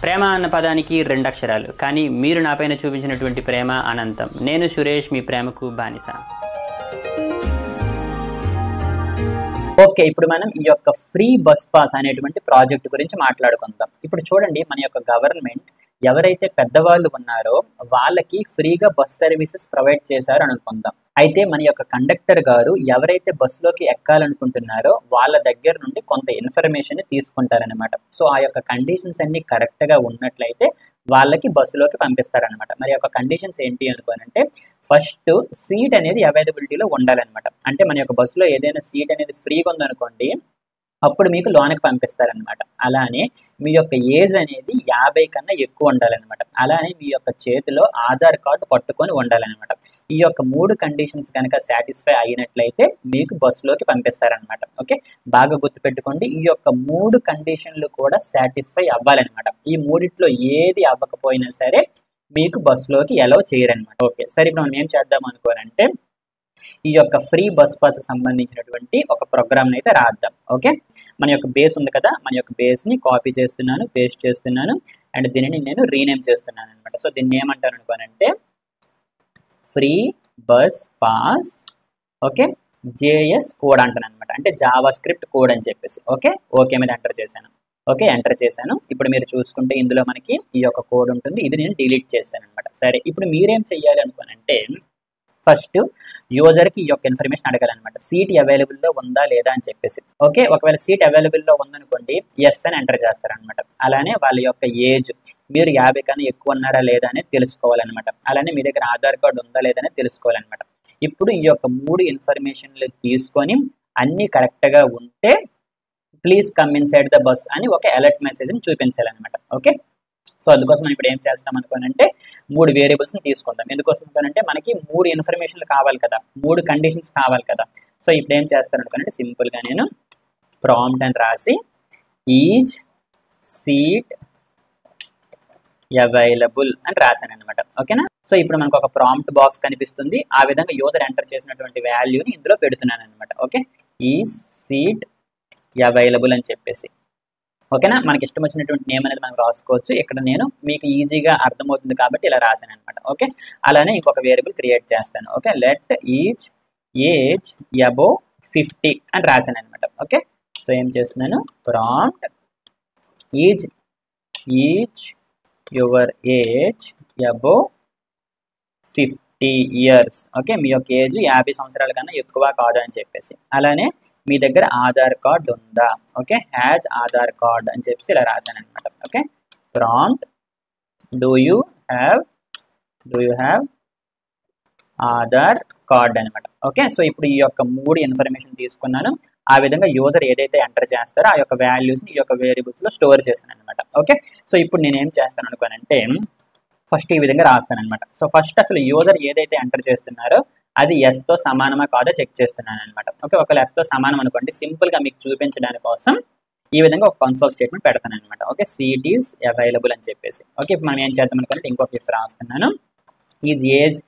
ప్రేమ అన్న పదానికి రెండు అక్షరాలు, కానీ మీరు నాపైన చూపించినటువంటి ప్రేమ అనంతం. నేను సురేష్, మీ ప్రేమకు బానిస. ఓకే, ఇప్పుడు మనం ఈ యొక్క ఫ్రీ బస్ పాస్ అనేటువంటి ప్రాజెక్ట్ గురించి మాట్లాడుకుందాం. ఇప్పుడు చూడండి, మన యొక్క గవర్నమెంట్ ఎవరైతే పెద్దవాళ్ళు ఉన్నారో వాళ్ళకి ఫ్రీగా బస్ సర్వీసెస్ ప్రొవైడ్ చేశారు అనుకుందాం. అయితే మన యొక్క కండక్టర్ గారు ఎవరైతే బస్సులోకి ఎక్కాలనుకుంటున్నారో వాళ్ళ దగ్గర నుండి కొంత ఇన్ఫర్మేషన్ తీసుకుంటారనమాట. సో ఆ యొక్క కండిషన్స్ అన్ని కరెక్ట్ గా ఉన్నట్లయితే వాళ్ళకి బస్సులోకి పంపిస్తారనమాట. మరి యొక్క కండిషన్స్ ఏంటి అనుకోనంటే, ఫస్ట్ సీట్ అనేది అవైలబిలిటీలో ఉండాలన్నమాట. అంటే మన యొక్క బస్సులో ఏదైనా సీట్ అనేది ఫ్రీగా ఉందనుకోండి, అప్పుడు మీకు లోనికి పంపిస్తారనమాట. అలానే మీ యొక్క ఏజ్ అనేది 50 కన్నా ఎక్కువ ఉండాలన్నమాట. అలానే మీ యొక్క చేతిలో ఆధార్ కార్డు పట్టుకొని ఉండాలన్నమాట. ఈ యొక్క 3 కండిషన్స్ కనుక సాటిస్ఫై అయినట్లయితే మీకు బస్సులోకి పంపిస్తారనమాట. ఓకే, బాగా గుర్తుపెట్టుకోండి, ఈ యొక్క 3 కండిషన్లు కూడా సాటిస్ఫై అవ్వాలన్నమాట. ఈ మూడిట్లో ఏది అవ్వకపోయినా సరే మీకు బస్సులోకి అలౌ చేయరనమాట. ఓకే, సరే, ఇప్పుడు మనం ఏం చేద్దాం అనుకోనంటే, ఈ యొక్క ఫ్రీ బస్ పాస్ సంబంధించినటువంటి ఒక ప్రోగ్రామ్ అయితే రాద్దాం. ఓకే, మన యొక్క బేస్ ఉంది కదా, మన యొక్క బేస్ ని కాపీ చేస్తున్నాను, పేస్ట్ చేస్తున్నాను, అండ్ దీనిని నేను రీనేమ్ చేస్తున్నాను అనమాట. సో దీన్ని ఏమంటాను అనుకోనంటే, free bus pass okay JS code అంటాను అనమాట. అంటే జావా స్క్రిప్ట్ కోడ్ అని చెప్పేసి. ఓకే, ఓకే మీద ఎంటర్ చేశాను. ఓకే, ఎంటర్ చేశాను. ఇప్పుడు మీరు చూసుకుంటే ఇందులో మనకి ఈ యొక్క కోడ్ ఉంటుంది. ఇది నేను డిలీట్ చేశాను అనమాట. సరే, ఇప్పుడు మీరేం చెయ్యాలి అనుకోనంటే, ఫస్ట్ యూజర్కి ఈ యొక్క ఇన్ఫర్మేషన్ అడగాలన్నమాట. సీట్ అవైలబుల్లో ఉందా లేదా అని చెప్పేసి. ఓకే, ఒకవేళ సీట్ అవైలబుల్లో ఉందనుకోండి, ఎస్ అని ఎంటర్ చేస్తారనమాట. అలానే వాళ్ళ యొక్క ఏజ్, మీరు 50 కన్నా ఎక్కువ ఉన్నారా లేదా అనేది తెలుసుకోవాలన్నమాట. అలానే మీ దగ్గర ఆధార్ కార్డు ఉందా లేదా అనేది తెలుసుకోవాలన్నమాట. ఇప్పుడు ఈ యొక్క 3 ఇన్ఫర్మేషన్లు తీసుకొని అన్నీ కరెక్ట్గా ఉంటే please come inside the bus అని ఒక అలర్ట్ మెసేజ్ని చూపించాలన్నమాట. ఓకే, సో అందుకోసం మనం ఇప్పుడు ఏం చేస్తాం అనుకోనంటే, 3 వేరియబుల్స్ని తీసుకుందాం. ఎందుకోసం అనుకోనంటే మనకి 3 ఇన్ఫర్మేషన్లు కావాలి కదా, 3 కండిషన్స్ కావాలి కదా. సో ఇప్పుడు ఏం చేస్తాను అనుకోనంటే, సింపుల్గా నేను ప్రాంప్ట్ అని రాసి ఈజ్ సీట్ అవైలబుల్ అని రాశాను అనమాట. ఓకేనా, సో ఇప్పుడు మనకు ఒక ప్రాంప్ట్ బాక్స్ కనిపిస్తుంది. ఆ విధంగా యూజర్ ఎంటర్ చేసినటువంటి వాల్యూని ఇందులో పెడుతున్నాను అనమాట. ఓకే, ఈజ్ సీట్ అవైలబుల్ అని చెప్పేసి. ఓకేనా, మనకి ఇష్టం వచ్చినటువంటి నేమ్ అనేది మనం రాసుకోవచ్చు. ఇక్కడ నేను మీకు ఈజీగా అర్థమవుతుంది కాబట్టి ఇలా రాశాను అనమాట. ఓకే, అలానే ఇంకొక వేరియబుల్ క్రియేట్ చేస్తాను. Okay, let is age above 50 అని రాశాను అనమాట. ఓకే, సో ఏం చేస్తున్నాను, prompt is your age above 50 years. Okay, మీ యొక్క ఏజ్ 50 సంవత్సరాల కన్నా ఎక్కువ కాదు అని చెప్పేసి. అలానే మీ దగ్గర ఆధార్ కార్డ్ ఉందా, ఓకే, హ్యాజ్ ఆధార్ కార్డ్ అని చెప్పేసి ఇలా రాశాను అనమాట. Okay, prompt do you have Aadhaar card అనమాట. ఓకే, సో ఇప్పుడు ఈ యొక్క 3 ఇన్ఫర్మేషన్ తీసుకున్నాను. ఆ విధంగా యూజర్ ఏదైతే ఎంటర్ చేస్తారో ఆ యొక్క వాల్యూస్ని ఈ యొక్క వేరియబుల్స్లో స్టోర్ చేశాను అనమాట. ఓకే, సో ఇప్పుడు నేను ఏం చేస్తాను అనుకోనంటే, ఫస్ట్ ఈ విధంగా రాస్తాను అనమాట. సో ఫస్ట్ అసలు యూజర్ ఏదైతే ఎంటర్ చేస్తున్నారో అది ఎస్తో సమానమా కాదో చెక్ చేస్తున్నాను అనమాట. ఓకే, ఒకవేళ ఎస్తో సమానం అనుకోండి, సింపుల్గా మీకు చూపించడానికి కోసం ఈ విధంగా ఒక కన్సోల్ స్టేట్మెంట్ పెడతాను అనమాట. ఓకే, సీట్ ఈజ్ అవైలబుల్ అని చెప్పేసి. ఓకే, ఇప్పుడు మనం ఏం చేద్దాం అనుకోండి, ఇంకొక ఇఫ్ రాస్తున్నాను. ఈజ్ ఏజ్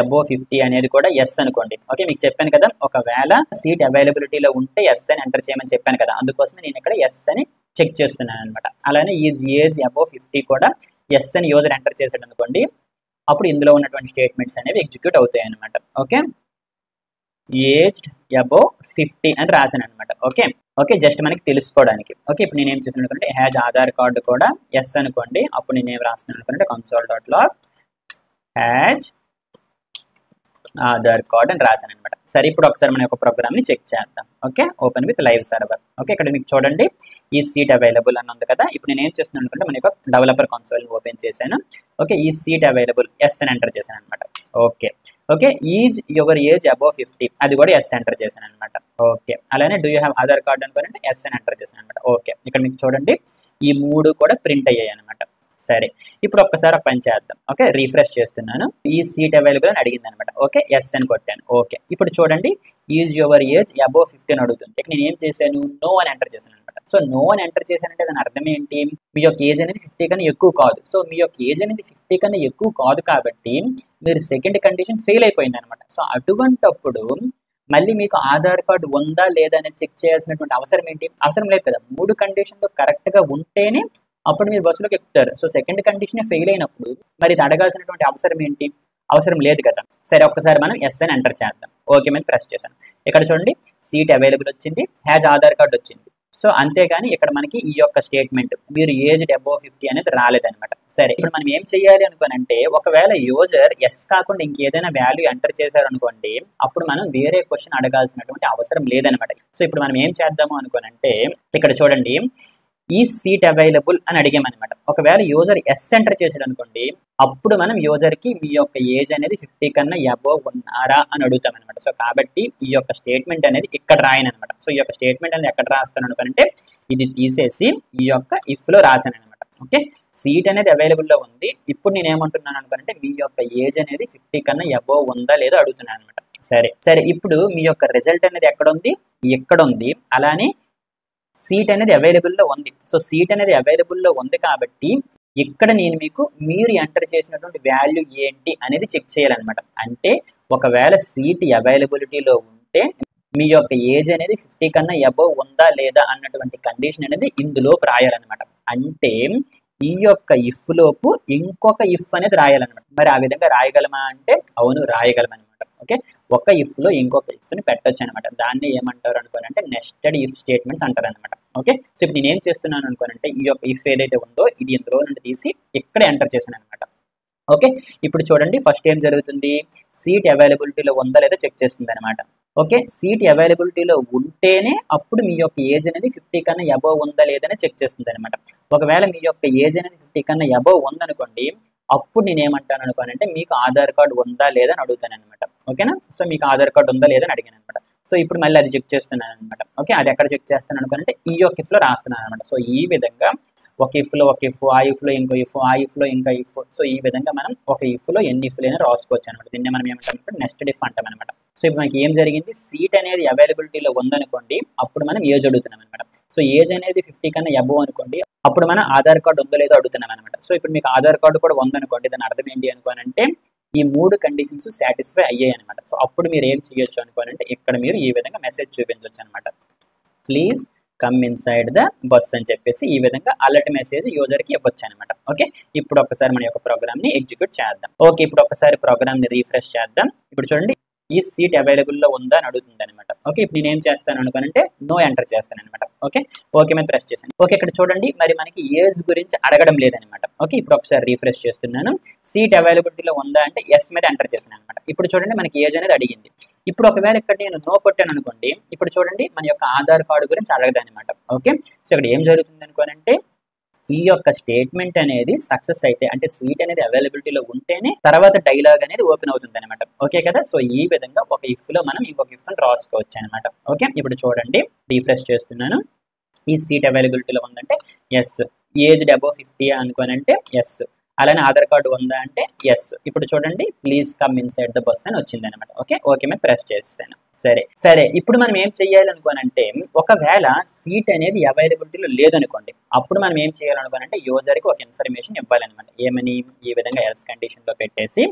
అబోవ్ 50 అనేది కూడా ఎస్ అనుకోండి. ఓకే, మీకు చెప్పాను కదా, ఒకవేళ సీట్ అవైలబిలిటీలో ఉంటే ఎస్ అని ఎంటర్ చేయమని చెప్పాను కదా, అందుకోసమే నేను ఇక్కడ ఎస్ అని చెక్ చేస్తున్నాను అనమాట. అలానే ఈజ్ ఏజ్ అబోవ్ 50 కూడా ఎస్ అని యూజర్ ఎంటర్ చేసాడు అనుకోండి, అప్పుడు ఇందులో ఉన్నటువంటి స్టేట్మెంట్స్ అనేవి ఎగ్జిక్యూట్ అవుతాయి అనమాట. ఓకే, ఏజ్డ్ అబోవ్ 50 అని రాశాను అనమాట. ఓకే, ఓకే, జస్ట్ మనకి తెలుసుకోవడానికి. ఓకే, ఇప్పుడు నేను ఏం చేస్తున్నాను అనుకుంటే, హ్యాజ్ ఆధార్ కార్డు కూడా ఎస్ అనుకోండి, అప్పుడు నేను ఏం రాస్తున్నాను అనుకుంటే, console.log హ్యాజ్ ఆధార్ కార్డ్ అని రాశాను అనమాట. సరే, ఇప్పుడు ఒకసారి మన యొక్క ప్రోగ్రామ్ని చెక్ చేద్దాం. Okay, open with live server. Okay, ఇక్కడ మీకు చూడండి ఈ సీట్ అవైలబుల్ అని ఉంది కదా. ఇప్పుడు నేను ఏం చేస్తున్నాను అనుకుంటే, మన యొక్క డెవలపర్ కన్సోల్ని ఓపెన్ చేశాను. ఓకే, ఈ సీట్ అవైలబుల్ ఎస్ అని ఎంటర్ చేశాను అనమాట. Okay, okay, is your age above 50 అది కూడా ఎస్ ఎంటర్ చేశాను అనమాట. ఓకే, అలానే do you have Aadhaar card అనుకోనంటే ఎస్ అని ఎంటర్ చేశాను అనమాట. ఓకే, ఇక్కడ మీకు చూడండి ఈ 3 కూడా ప్రింట్ అయ్యాయి అనమాట. సరే, ఇప్పుడు ఒక్కసారి ఒక పని చేద్దాం. ఓకే, రీఫ్రెష్ చేస్తున్నాను. ఈ సీట్ అవైలబుల్ అని అడిగింది అనమాట. ఓకే, ఎస్ అని కొట్టాను. ఓకే, ఇప్పుడు చూడండి ఈజ్ యువర్ ఏజ్ అబోవ్ 50 అని అడుగుతుంది. ఇక నేను ఏం చేశాను, నో అని ఎంటర్ చేశాను అనమాట. సో నో అని ఎంటర్ చేశానంటే దాని అర్థం ఏంటి, మీ యొక్క ఏజ్ అనేది 50 కన్నా ఎక్కువ కాదు. సో మీ యొక్క ఏజ్ అనేది 50 కన్నా ఎక్కువ కాదు కాబట్టి మీరు సెకండ్ కండిషన్ ఫెయిల్ అయిపోయింది అనమాట. సో అటువంటప్పుడు మళ్ళీ మీకు ఆధార్ కార్డు ఉందా లేదా అనేది చెక్ చేయాల్సినటువంటి అవసరం ఏంటి, అవసరం లేదు కదా. 3 కండిషన్లు కరెక్ట్గా ఉంటేనే అప్పుడు మీరు బస్సులోకి ఎక్కుతారు. సో సెకండ్ కండిషన్ ఫెయిల్ అయినప్పుడు మరి ఇది అడగాల్సినటువంటి అవసరం ఏంటి? అవసరం లేదు కదా. సరే ఒక్కసారి మనం ఎస్ అని ఎంటర్ చేద్దాం. ఓకే మీద ప్రెస్ చేశాను. ఇక్కడ చూడండి సీట్ అవైలబుల్ వచ్చింది, హ్యాజ్ ఆధార్ కార్డ్ వచ్చింది. సో అంతేగాని ఇక్కడ మనకి ఈ యొక్క స్టేట్మెంట్ మీరు ఏజ్డ్ అబోవ్ 50 అనేది రాలేదనమాట. సరే ఇప్పుడు మనం ఏం చేయాలి అనుకోనంటే ఒకవేళ యూజర్ ఎస్ కాకుండా ఇంకేదైనా వాల్యూ ఎంటర్ చేశారు అనుకోండి, అప్పుడు మనం వేరే క్వశ్చన్ అడగాల్సినటువంటి అవసరం లేదనమాట. సో ఇప్పుడు మనం ఏం చేద్దాము అనుకోనంటే ఇక్కడ చూడండి ఈ సీట్ అవైలబుల్ అని అడిగామన్నమాట. ఒకవేళ యూజర్ ఎస్ ఎంటర్ చేసాడు అనుకోండి, అప్పుడు మనం యూజర్ కి మీ యొక్క ఏజ్ అనేది 50 కన్నా అబోవ్ ఉన్నారా అని అడుగుతాం అనమాట. సో కాబట్టి ఈ యొక్క స్టేట్మెంట్ అనేది ఇక్కడ రాయనమాట. సో ఈ యొక్క స్టేట్మెంట్ అనేది ఎక్కడ రాస్తాను అనుకుంటే ఇది తీసేసి ఈ యొక్క ఇఫ్ లో రాశాను అనమాట. ఓకే, సీట్ అనేది అవైలబుల్ లో ఉంది. ఇప్పుడు నేను ఏమంటున్నాను అనుకుంటే మీ యొక్క ఏజ్ అనేది 50 కన్నా అబోవ్ ఉందా లేదో అడుగుతున్నాను అనమాట. సరే ఇప్పుడు మీ యొక్క రిజల్ట్ అనేది ఎక్కడ ఉంది? ఎక్కడ ఉంది. అలానే సీట్ అనేది అవైలబుల్లో ఉంది. సో సీట్ అనేది అవైలబుల్లో ఉంది కాబట్టి ఇక్కడ నేను మీకు మీరు ఎంటర్ చేసినటువంటి వాల్యూ ఏంటి అనేది చెక్ చేయాలన్నమాట. అంటే ఒకవేళ సీట్ అవైలబిలిటీలో ఉంటే మీ యొక్క ఏజ్ అనేది 50 కన్నా అబోవ్ ఉందా లేదా అన్నటువంటి కండిషన్ అనేది ఇందులో రాయాలన్నమాట. అంటే ఈ యొక్క ఇఫ్ లోపు ఇంకొక ఇఫ్ అనేది రాయాలన్నమాట. మరి ఆ విధంగా రాయగలమా అంటే అవును రాయగలమన్నమాట. ఓకే, ఒక ఇఫ్ లో ఇంకొక ఇఫ్ ని పెట్టొచ్చు అనమాట. దాన్ని ఏమంటారు అనుకోనంటే నెస్టెడ్ ఇఫ్ స్టేట్మెంట్స్ అంటారు అనమాట. ఓకే, సో ఇప్పుడు నేను ఏం చేస్తున్నాను అనుకోనంటే ఈ యొక్క ఇఫ్ ఏదైతే ఉందో ఇది ఇందులో నుండి తీసి ఇక్కడ ఎంటర్ చేశాను అనమాట. ఓకే, ఇప్పుడు చూడండి ఫస్ట్ ఏం జరుగుతుంది, సీట్ అవైలబిలిటీలో ఉందా లేదా చెక్ చేస్తుంది అనమాట. ఓకే, సీట్ అవైలబిలిటీలో ఉంటేనే అప్పుడు మీ యొక్క ఏజ్ అనేది 50 కన్నా అబోవ్ ఉందా లేదని చెక్ చేస్తుంది అనమాట. ఒకవేళ మీ యొక్క ఏజ్ అనేది 50 కన్నా అబోవ్ ఉందనుకోండి, అప్పుడు నేను ఏమంటాను అనుకోనంటే మీకు ఆధార్ కార్డు ఉందా లేదా అని అడుగుతాను అనమాట. ఓకేనా, సో మీకు ఆధార్ కార్డు ఉందా లేదా అని అడిగాను అనమాట. సో ఇప్పుడు మళ్ళీ అది చెక్ చేస్తున్నాను అనమాట. ఓకే, అది ఎక్కడ చెక్ చేస్తాను అనుకోనంటే ఈ యొక్క ఇఫ్ లో రాస్తున్నాను అనమాట. సో ఈ విధంగా ఒక ఇఫ్ లో ఒక ఇఫ్, ఆ ఇఫ్ లో ఇంకో ఇఫ్, ఆ ఇఫ్ లో ఇంకా ఇఫ్. సో ఈ విధంగా మనం ఒక ఇఫ్ లో ఎన్ని ఇఫ్ లైనా రాసుకోవచ్చు అనమాట. దీన్ని మనం ఏమంటాం నెస్టెడ్ ఇఫ్ అంటాం అనమాట. సో ఇప్పుడు మనకి ఏం జరిగింది, సీట్ అనేది అవైలబిలిటీలో ఉందనుకోండి, అప్పుడు మనం ఏజ్ అడుగుతున్నాం అనమాట. సో ఏజ్ అనేది 50 కన్నా అబోవ్ అనుకోండి, అప్పుడు మనం ఆధార్ కార్డు ఉందో లేదో అడుగుతున్నాం అనమాట. సో ఇప్పుడు మీకు ఆధార్ కార్డు కూడా ఉందనుకోండి, దాని అర్థం ఏంటి అనుకోనంటే ఈ 3 కండిషన్స్ సాటిస్ఫై అయ్యాయి అనమాట. సో అప్పుడు మీరు ఏం చేయొచ్చు అనుకోనంటే ఇక్కడ మీరు ఈ విధంగా మెసేజ్ చూపించవచ్చు అనమాట. Please come inside the bus అని చెప్పేసి ఈ విధంగా అలర్ట్ మెసేజ్ యూజర్ కి ఇవ్వచ్చు అనమాట. ఓకే, ఇప్పుడు ఒకసారి మన యొక్క ప్రోగ్రామ్ ని ఎగ్జిక్యూట్ చేద్దాం. ఓకే, ఇప్పుడు ఒకసారి ప్రోగ్రామ్ ని రీఫ్రెష్ చేద్దాం. ఇప్పుడు చూడండి ఈ సీట్ అవైలబుల్ లో ఉందా అని అడుగుతుంది అనమాట. ఓకే, ఇప్పుడు నేను ఏం చేస్తాను అనుకోనంటే నో ఎంటర్ చేస్తాను అనమాట. ఓకే మీద ప్రెస్ చేశాను. ఓకే, ఇక్కడ చూడండి మరి మనకి ఏజ్ గురించి అడగడం లేదనమాట. ఓకే, ఇప్పుడు ఒకసారి రీఫ్రెష్ చేస్తున్నాను. సీట్ అవైలబిలిటీలో ఉందా అంటే ఎస్ మీద ఎంటర్ చేశాను అనమాట. ఇప్పుడు చూడండి మనకి ఏజ్ అనేది అడిగింది. ఇప్పుడు ఒకవేళ ఇక్కడ నేను నో కొట్టాను అనుకోండి, ఇప్పుడు చూడండి మన యొక్క ఆధార్ కార్డు గురించి అడగదు అనమాట. ఓకే, సో ఇక్కడ ఏం జరుగుతుంది అనుకోనంటే ఈ యొక్క స్టేట్మెంట్ అనేది సక్సెస్ అయితే అంటే సీట్ అనేది అవైలబిలిటీలో ఉంటేనే తర్వాత డైలాగ్ అనేది ఓపెన్ అవుతుంది అనమాట. ఓకే కదా, సో ఈ విధంగా ఒక ఇఫ్ లో మనం ఇంకొక ఇఫ్ రాసుకోవచ్చు అనమాట. ఓకే, ఇప్పుడు చూడండి రీఫ్రెష్ చేస్తున్నాను. ఈ సీట్ అవైలబిలిటీలో ఉందంటే ఎస్, ఏజ్ అబోవ్ 50 అనుకోనంటే ఎస్, అలానే ఆధార్ కార్డు ఉందా అంటే ఎస్. ఇప్పుడు చూడండి please come inside the bus అని వచ్చింది అనమాట. ఓకే మీద ప్రెస్ చేస్తాను. సరే ఇప్పుడు మనం ఏం చెయ్యాలి అనుకోనంటే ఒకవేళ సీట్ అనేది అవైలబిలిటీలో లేదనుకోండి, అప్పుడు మనం ఏం చేయాలనుకోనంటే యూజర్ కి ఒక ఇన్ఫర్మేషన్ ఇవ్వాలన్నమాట. ఏమని, ఈ విధంగా ఎల్స్ కండిషన్ లో పెట్టేసి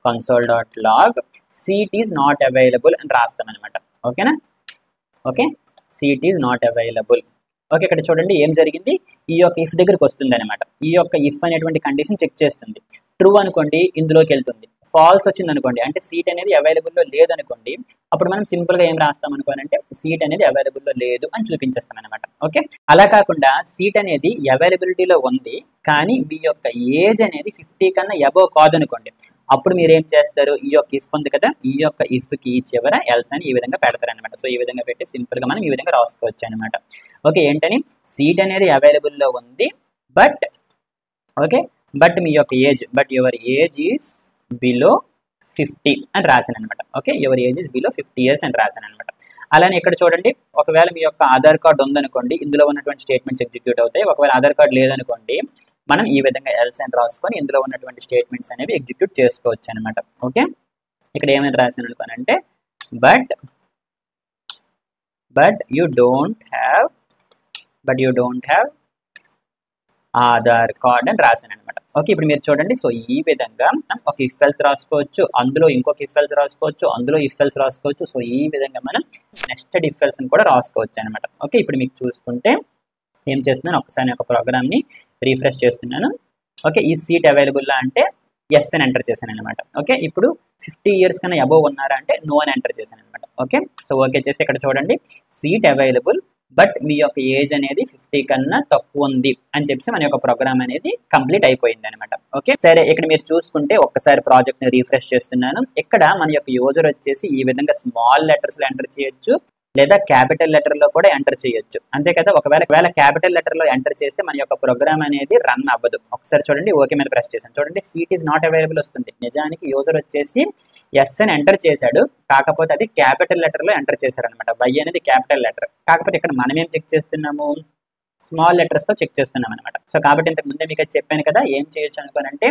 console.log seat is not available అని రాస్తాం అనమాట. ఓకేనా, okay seat is not available. Okay, ఇక్కడ చూడండి ఏం జరిగింది, ఈ యొక్క ఇఫ్ దగ్గరికి వస్తుంది అనమాట. ఈ యొక్క ఇఫ్ అనేటువంటి కండిషన్ చెక్ చేస్తుంది. ట్రూ అనుకోండి ఇందులోకి వెళ్తుంది, ఫాల్స్ వచ్చింది అనుకోండి అంటే సీట్ అనేది అవైలబుల్లో లేదనుకోండి, అప్పుడు మనం సింపుల్ గా ఏం రాస్తాం అనుకోనంటే సీట్ అనేది అవైలబుల్లో లేదు అని చూపించేస్తాం అనమాట. ఓకే, అలా కాకుండా సీట్ అనేది అవైలబిలిటీలో ఉంది కానీ మీ యొక్క ఏజ్ అనేది 50 కన్నా అబోవ్ కాదనుకోండి, అప్పుడు మీరు ఏం చేస్తారు, ఈ యొక్క ఇఫ్ ఉంది కదా, ఈ యొక్క ఇఫ్ కి చివర ఎల్స్ అని ఈ విధంగా పెడతారు అనమాట. సో ఈ విధంగా పెట్టి సింపుల్ గా మనం ఈ విధంగా రాసుకోవచ్చు అనమాట. ఓకే, ఏంటని సీట్ అనేది అవైలబుల్లో ఉంది బట్ మీ యొక్క age your age is below 50 అని రాశాను అనమాట. Okay, your age is below 50 years అని రాశాను అనమాట. అలానే ఇక్కడ చూడండి ఒకవేళ మీ యొక్క ఆధార్ కార్డు ఉందనుకోండి, ఇందులో ఉన్నటువంటి స్టేట్మెంట్స్ ఎగ్జిక్యూట్ అవుతాయి. ఒకవేళ ఆధార్ కార్డు లేదనుకోండి, మనం ఈ విధంగా ఎల్స్ అని రాసుకొని ఇందులో ఉన్నటువంటి స్టేట్మెంట్స్ అనేవి ఎగ్జిక్యూట్ చేసుకోవచ్చు అనమాట. ఓకే, ఇక్కడ ఏమైనా రాశాను అనుకోనంటే but you don't have Aadhaar card అని రాశాను అనమాట. ఓకే, ఇప్పుడు మీరు చూడండి సో ఈ విధంగా ఒక ఇఫ్ ఎల్స్ రాసుకోవచ్చు, అందులో ఇంకొక ఇఫ్ ఎల్స్ రాసుకోవచ్చు, అందులో ఇఫ్ ఎల్స్ రాసుకోవచ్చు. సో ఈ విధంగా మనం నెస్టెడ్ ఇఫ్ ఎల్స్ కూడా రాసుకోవచ్చు అనమాట. ఓకే, ఇప్పుడు మీకు చూసుకుంటే ఏం చేస్తున్నాను, ఒకసారి ఒక ప్రోగ్రామ్ని రీఫ్రెష్ చేస్తున్నాను. ఓకే, ఈ సీట్ అవైలబుల్ అంటే ఎస్ అని ఎంటర్ చేశాను అనమాట. ఓకే, ఇప్పుడు 50 years కన్నా అబోవ్ ఉన్నారా అంటే నో అని ఎంటర్ చేశాను అనమాట. ఓకే, సో ఓకే చేస్తే ఇక్కడ చూడండి సీట్ అవైలబుల్ బట్ మీ యొక్క ఏజ్ అనేది 50 కన్నా తక్కువ ఉంది అని చెప్పి మన యొక్క ప్రోగ్రామ్ అనేది కంప్లీట్ అయిపోయింది అనమాట. ఓకే, సరే ఇక్కడ మీరు చూసుకుంటే ఒక్కసారి ప్రాజెక్ట్ ని రీఫ్రెష్ చేస్తున్నాను. ఇక్కడ మన యొక్క యూజర్ వచ్చేసి ఈ విధంగా స్మాల్ లెటర్స్ లో ఎంటర్ చేయొచ్చు లేదా క్యాపిటల్ లెటర్ లో కూడా ఎంటర్ చేయొచ్చు, అంతే కదా. ఒకవేళ క్యాపిటల్ లెటర్ లో ఎంటర్ చేస్తే మన యొక్క ప్రోగ్రామ్ అనేది రన్ అవ్వదు. ఒకసారి చూడండి ఓకే మీద ప్రెస్ చేశాను, చూడండి సీట్ ఈస్ నాట్ అవైలబుల్ వస్తుంది. నిజానికి యూజర్ వచ్చేసి ఎస్ అని ఎంటర్ చేశాడు, కాకపోతే అది క్యాపిటల్ లెటర్ లో ఎంటర్ చేశారు అనమాట. వై అనేది క్యాపిటల్ లెటర్, కాకపోతే ఇక్కడ మనం ఏం చెక్ చేస్తున్నాము, స్మాల్ లెటర్స్ తో చెక్ చేస్తున్నాం అనమాట. సో కాబట్టి ఇంతకు ముందే మీకు చెప్పాను కదా ఏం చేయొచ్చు అనుకోనంటే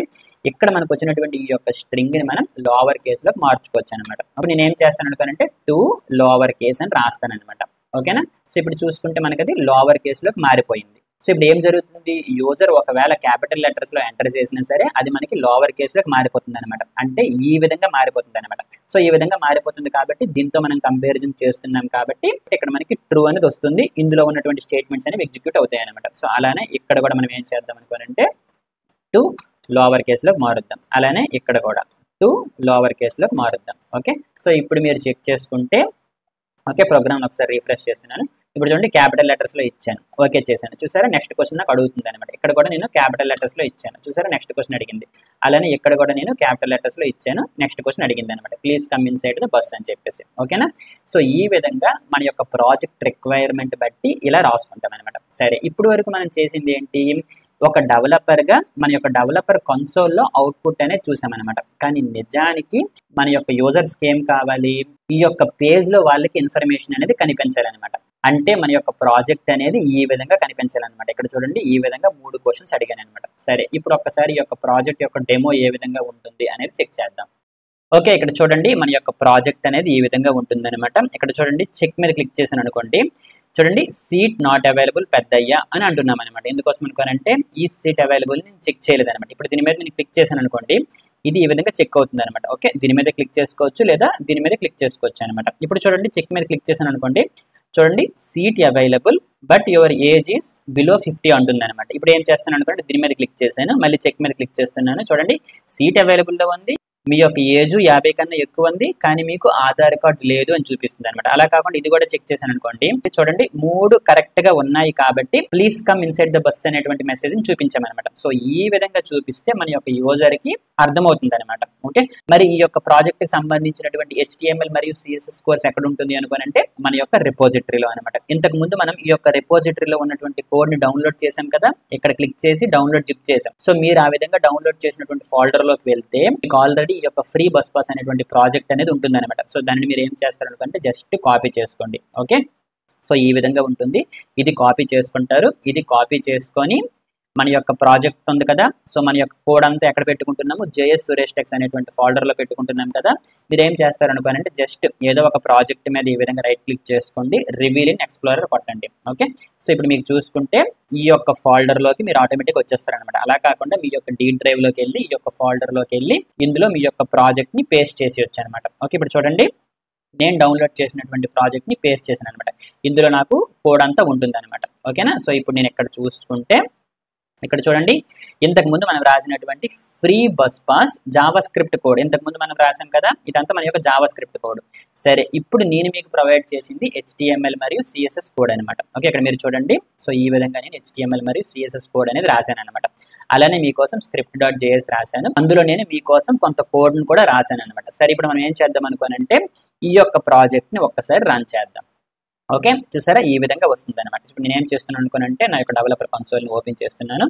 ఇక్కడ మనకు వచ్చినటువంటి ఈ యొక్క స్ట్రింగ్ ని మనం లోవర్ కేస్ లోకి మార్చుకోవచ్చు అనమాట. అప్పుడు నేను ఏం చేస్తాను అనుకోనంటే టు లోవర్ కేస్ అని రాస్తాను అనమాట. ఓకేనా, సో ఇప్పుడు చూసుకుంటే మనకి అది లోవర్ కేస్ లోకి మారిపోయింది. సో ఇప్పుడు ఏం జరుగుతుంది, యూజర్ ఒకవేళ క్యాపిటల్ లెటర్స్ లో ఎంటర్ చేసినా సరే అది మనకి లోవర్ కేస్ లోకి మారిపోతుంది అనమాట. అంటే ఈ విధంగా మారిపోతుంది అనమాట. సో ఈ విధంగా మారిపోతుంది కాబట్టి దీంతో మనం కంపారిజన్ చేస్తున్నాం కాబట్టి ఇక్కడ మనకి ట్రూ అనేది వస్తుంది. ఇందులో ఉన్నటువంటి స్టేట్మెంట్స్ అనేవి ఎగ్జిక్యూట్ అవుతాయి అనమాట. సో అలానే ఇక్కడ కూడా మనం ఏం చేద్దాం అనుకోనంటే టు లోవర్ కేస్ లోకి మారుద్దాం. అలానే ఇక్కడ కూడా టు లోవర్ కేస్ లోకి మారుద్దాం. ఓకే, సో ఇప్పుడు మీరు చెక్ చేసుకుంటే ఓకే ప్రోగ్రామ్ ఒకసారి రీఫ్రెష్ చేస్తున్నాను. ఇప్పుడు చూడండి క్యాపిటల్ లెటర్స్ లో ఇచ్చాను, ఓకే చేశాను. చూసారా నెక్స్ట్ క్వశ్చన్ నాకు అడుగుతుంది అనమాట. ఇక్కడ కూడా నేను క్యాపిటల్ లెటర్స్ లో ఇచ్చాను, చూసారా నెక్స్ట్ క్వశ్చన్ అడిగింది. అలానే ఇక్కడ కూడా నేను క్యాపిటల్ లెటర్స్ లో ఇచ్చాను, నెక్స్ట్ క్వశ్చన్ అడిగింది అనమాట. Please come inside the bus అని చెప్పేసి. ఓకేనా, సో ఈ విధంగా మన యొక్క ప్రాజెక్ట్ రిక్వైర్మెంట్ బట్టి ఇలా రాసుకుంటాం అనమాట. సరే ఇప్పుడు వరకు మనం చేసింది ఏంటి, ఒక డెవలపర్ గా మన యొక్క డెవలపర్ కన్సోల్లో అవుట్పుట్ అనేది చూసామన్నమాట. కానీ నిజానికి మన యొక్క యూజర్స్ కి ఏం కావాలి, ఈ యొక్క పేజ్ లో వాళ్ళకి ఇన్ఫర్మేషన్ అనేది కనిపించాలన్నమాట. అంటే మన యొక్క ప్రాజెక్ట్ అనేది ఈ విధంగా కనిపించాలన్నమాట. ఇక్కడ చూడండి ఈ విధంగా 3 క్వశ్చన్స్ అడిగాను అనమాట. సరే ఇప్పుడు ఒక్కసారి ఈ యొక్క ప్రాజెక్ట్ యొక్క డెమో ఏ విధంగా ఉంటుంది అనేది చెక్ చేద్దాం. ఓకే, ఇక్కడ చూడండి మన యొక్క ప్రాజెక్ట్ అనేది ఈ విధంగా ఉంటుంది అనమాట. ఇక్కడ చూడండి చెక్ మీద క్లిక్ చేశాను అనుకోండి, చూడండి సీట్ నాట్ అవైలబుల్ పెద్దయ్యా అని అంటున్నాం అనమాట. ఎందుకోసం అనుకోనంటే ఈ సీట్ అవైలబుల్ నేను చెక్ చేయలేదు అనమాట. ఇప్పుడు దీని మీద నేను క్లిక్ చేశాను అనుకోండి, ఇది ఈ విధంగా చెక్ అవుతుంది అనమాట. ఓకే, దీని మీద క్లిక్ చేసుకోవచ్చు లేదా దీని మీద క్లిక్ చేసుకోవచ్చు అనమాట. ఇప్పుడు చూడండి చెక్ మీద క్లిక్ చేశాను అనుకోండి, చూడండి seat available but your age is below 50 అంటుంది అనమాట. ఇప్పుడు ఏం చేస్తాను అనుకోండి, దీని మీద క్లిక్ చేశాను, మళ్ళీ చెక్ మీద క్లిక్ చేస్తున్నాను. చూడండి సీట్ అవైలబుల్లో ఉంది, మీ యొక్క ఏజ్ 50 కన్నా ఎక్కువ ఉంది, కానీ మీకు ఆధార్ కార్డు లేదు అని చూపిస్తుంది అనమాట. అలా కాకుండా ఇది కూడా చెక్ చేశాను అనుకోండి, చూడండి 3 కరెక్ట్ గా ఉన్నాయి కాబట్టి please come inside the bus అనేటువంటి మెసేజ్ ని చూపించామన్నమాట. సో ఈ విధంగా చూపిస్తే మన యొక్క యూజర్ కి అర్థమవుతుంది అనమాట. ఓకే, మరి ఈ యొక్క ప్రాజెక్ట్ కి సంబంధించినటువంటి HTML మరియు CSS కోర్స్ ఎక్కడ ఉంటుంది అనుకోనంటే మన యొక్క రిపోజిటరీలో అనమాట. ఇంతకు ముందు మనం ఈ యొక్క రిపోజిటరీలో ఉన్నటువంటి కోడ్ ని డౌన్లోడ్ చేసాం కదా, ఇక్కడ క్లిక్ చేసి డౌన్లోడ్ జిప్ చేసాం. సో మీరు ఆ విధంగా డౌన్లోడ్ చేసినటువంటి ఫోల్డర్ లోకి వెళ్తే మీకు ఆల్రెడీ ఈ యొక్క ఫ్రీ బస్ పాస్ అనేటువంటి ప్రాజెక్ట్ అనేది ఉంటుంది అనమాట. సో దాన్ని మీరు ఏం చేస్తారు అనుకుంటే జస్ట్ కాపీ చేసుకోండి. ఓకే, సో ఈ విధంగా ఉంటుంది, ఇది కాపీ చేసుకుంటారు. ఇది కాపీ చేసుకొని మన యొక్క ప్రాజెక్ట్ ఉంది కదా, సో మన యొక్క కోడ్ అంతా ఎక్కడ పెట్టుకుంటున్నాము, JS Suresh Techs అనేటువంటి ఫోల్డర్ లో పెట్టుకుంటున్నాం కదా. మీరు ఏం చేస్తారు అనుకోనంటే జస్ట్ ఏదో ఒక ప్రాజెక్ట్ మీద ఈ విధంగా రైట్ క్లిక్ చేసుకోండి, రివీల్ ఇన్ ఎక్స్ప్లోరర్ కొట్టండి. ఓకే, సో ఇప్పుడు మీకు చూసుకుంటే ఈ యొక్క ఫోల్డర్ లోకి మీరు ఆటోమేటిక్ వచ్చేస్తారు అనమాట. అలా కాకుండా మీ యొక్క D డ్రైవ్ లోకి వెళ్ళి ఈ యొక్క ఫోల్డర్ లోకి వెళ్ళి ఇందులో మీ యొక్క ప్రాజెక్ట్ ని పేస్ట్ చేసి వచ్చానమాట. ఓకే, ఇప్పుడు చూడండి నేను డౌన్లోడ్ చేసినటువంటి ప్రాజెక్ట్ ని పేస్ట్ చేశాను అనమాట. ఇందులో నాకు కోడ్ అంతా ఉంటుంది అనమాట. ఓకేనా, సో ఇప్పుడు నేను ఇక్కడ చూసుకుంటే ఇక్కడ చూడండి ఇంతకు ముందు మనం రాసినటువంటి free bus pass Java script code ఇంతకు ముందు మనం రాసాం కదా, ఇదంతా మన యొక్క జావా స్క్రిప్ట్ కోడ్. సరే ఇప్పుడు నేను మీకు ప్రొవైడ్ చేసింది HTML మరియు CSS కోడ్ అనమాట. ఓకే, ఇక్కడ మీరు చూడండి, సో ఈ విధంగా నేను HTML మరియు CSS కోడ్ అనేది రాశాను అనమాట. అలానే మీకోసం script.js రాశాను, అందులో నేను మీకోసం కొంత కోడ్ ను కూడా రాశాను అనమాట. సరే ఇప్పుడు మనం ఏం చేద్దాం అనుకోనంటే ఈ యొక్క ప్రాజెక్ట్ ని ఒక్కసారి రన్ చేద్దాం. ఓకే, చూసారా ఈ విధంగా వస్తుంది అనమాట. ఇప్పుడు నేను ఏం చేస్తున్నాను అనుకోనంటే నా యొక్క డెవలపర్ కన్సోల్ని ఓపెన్ చేస్తున్నాను.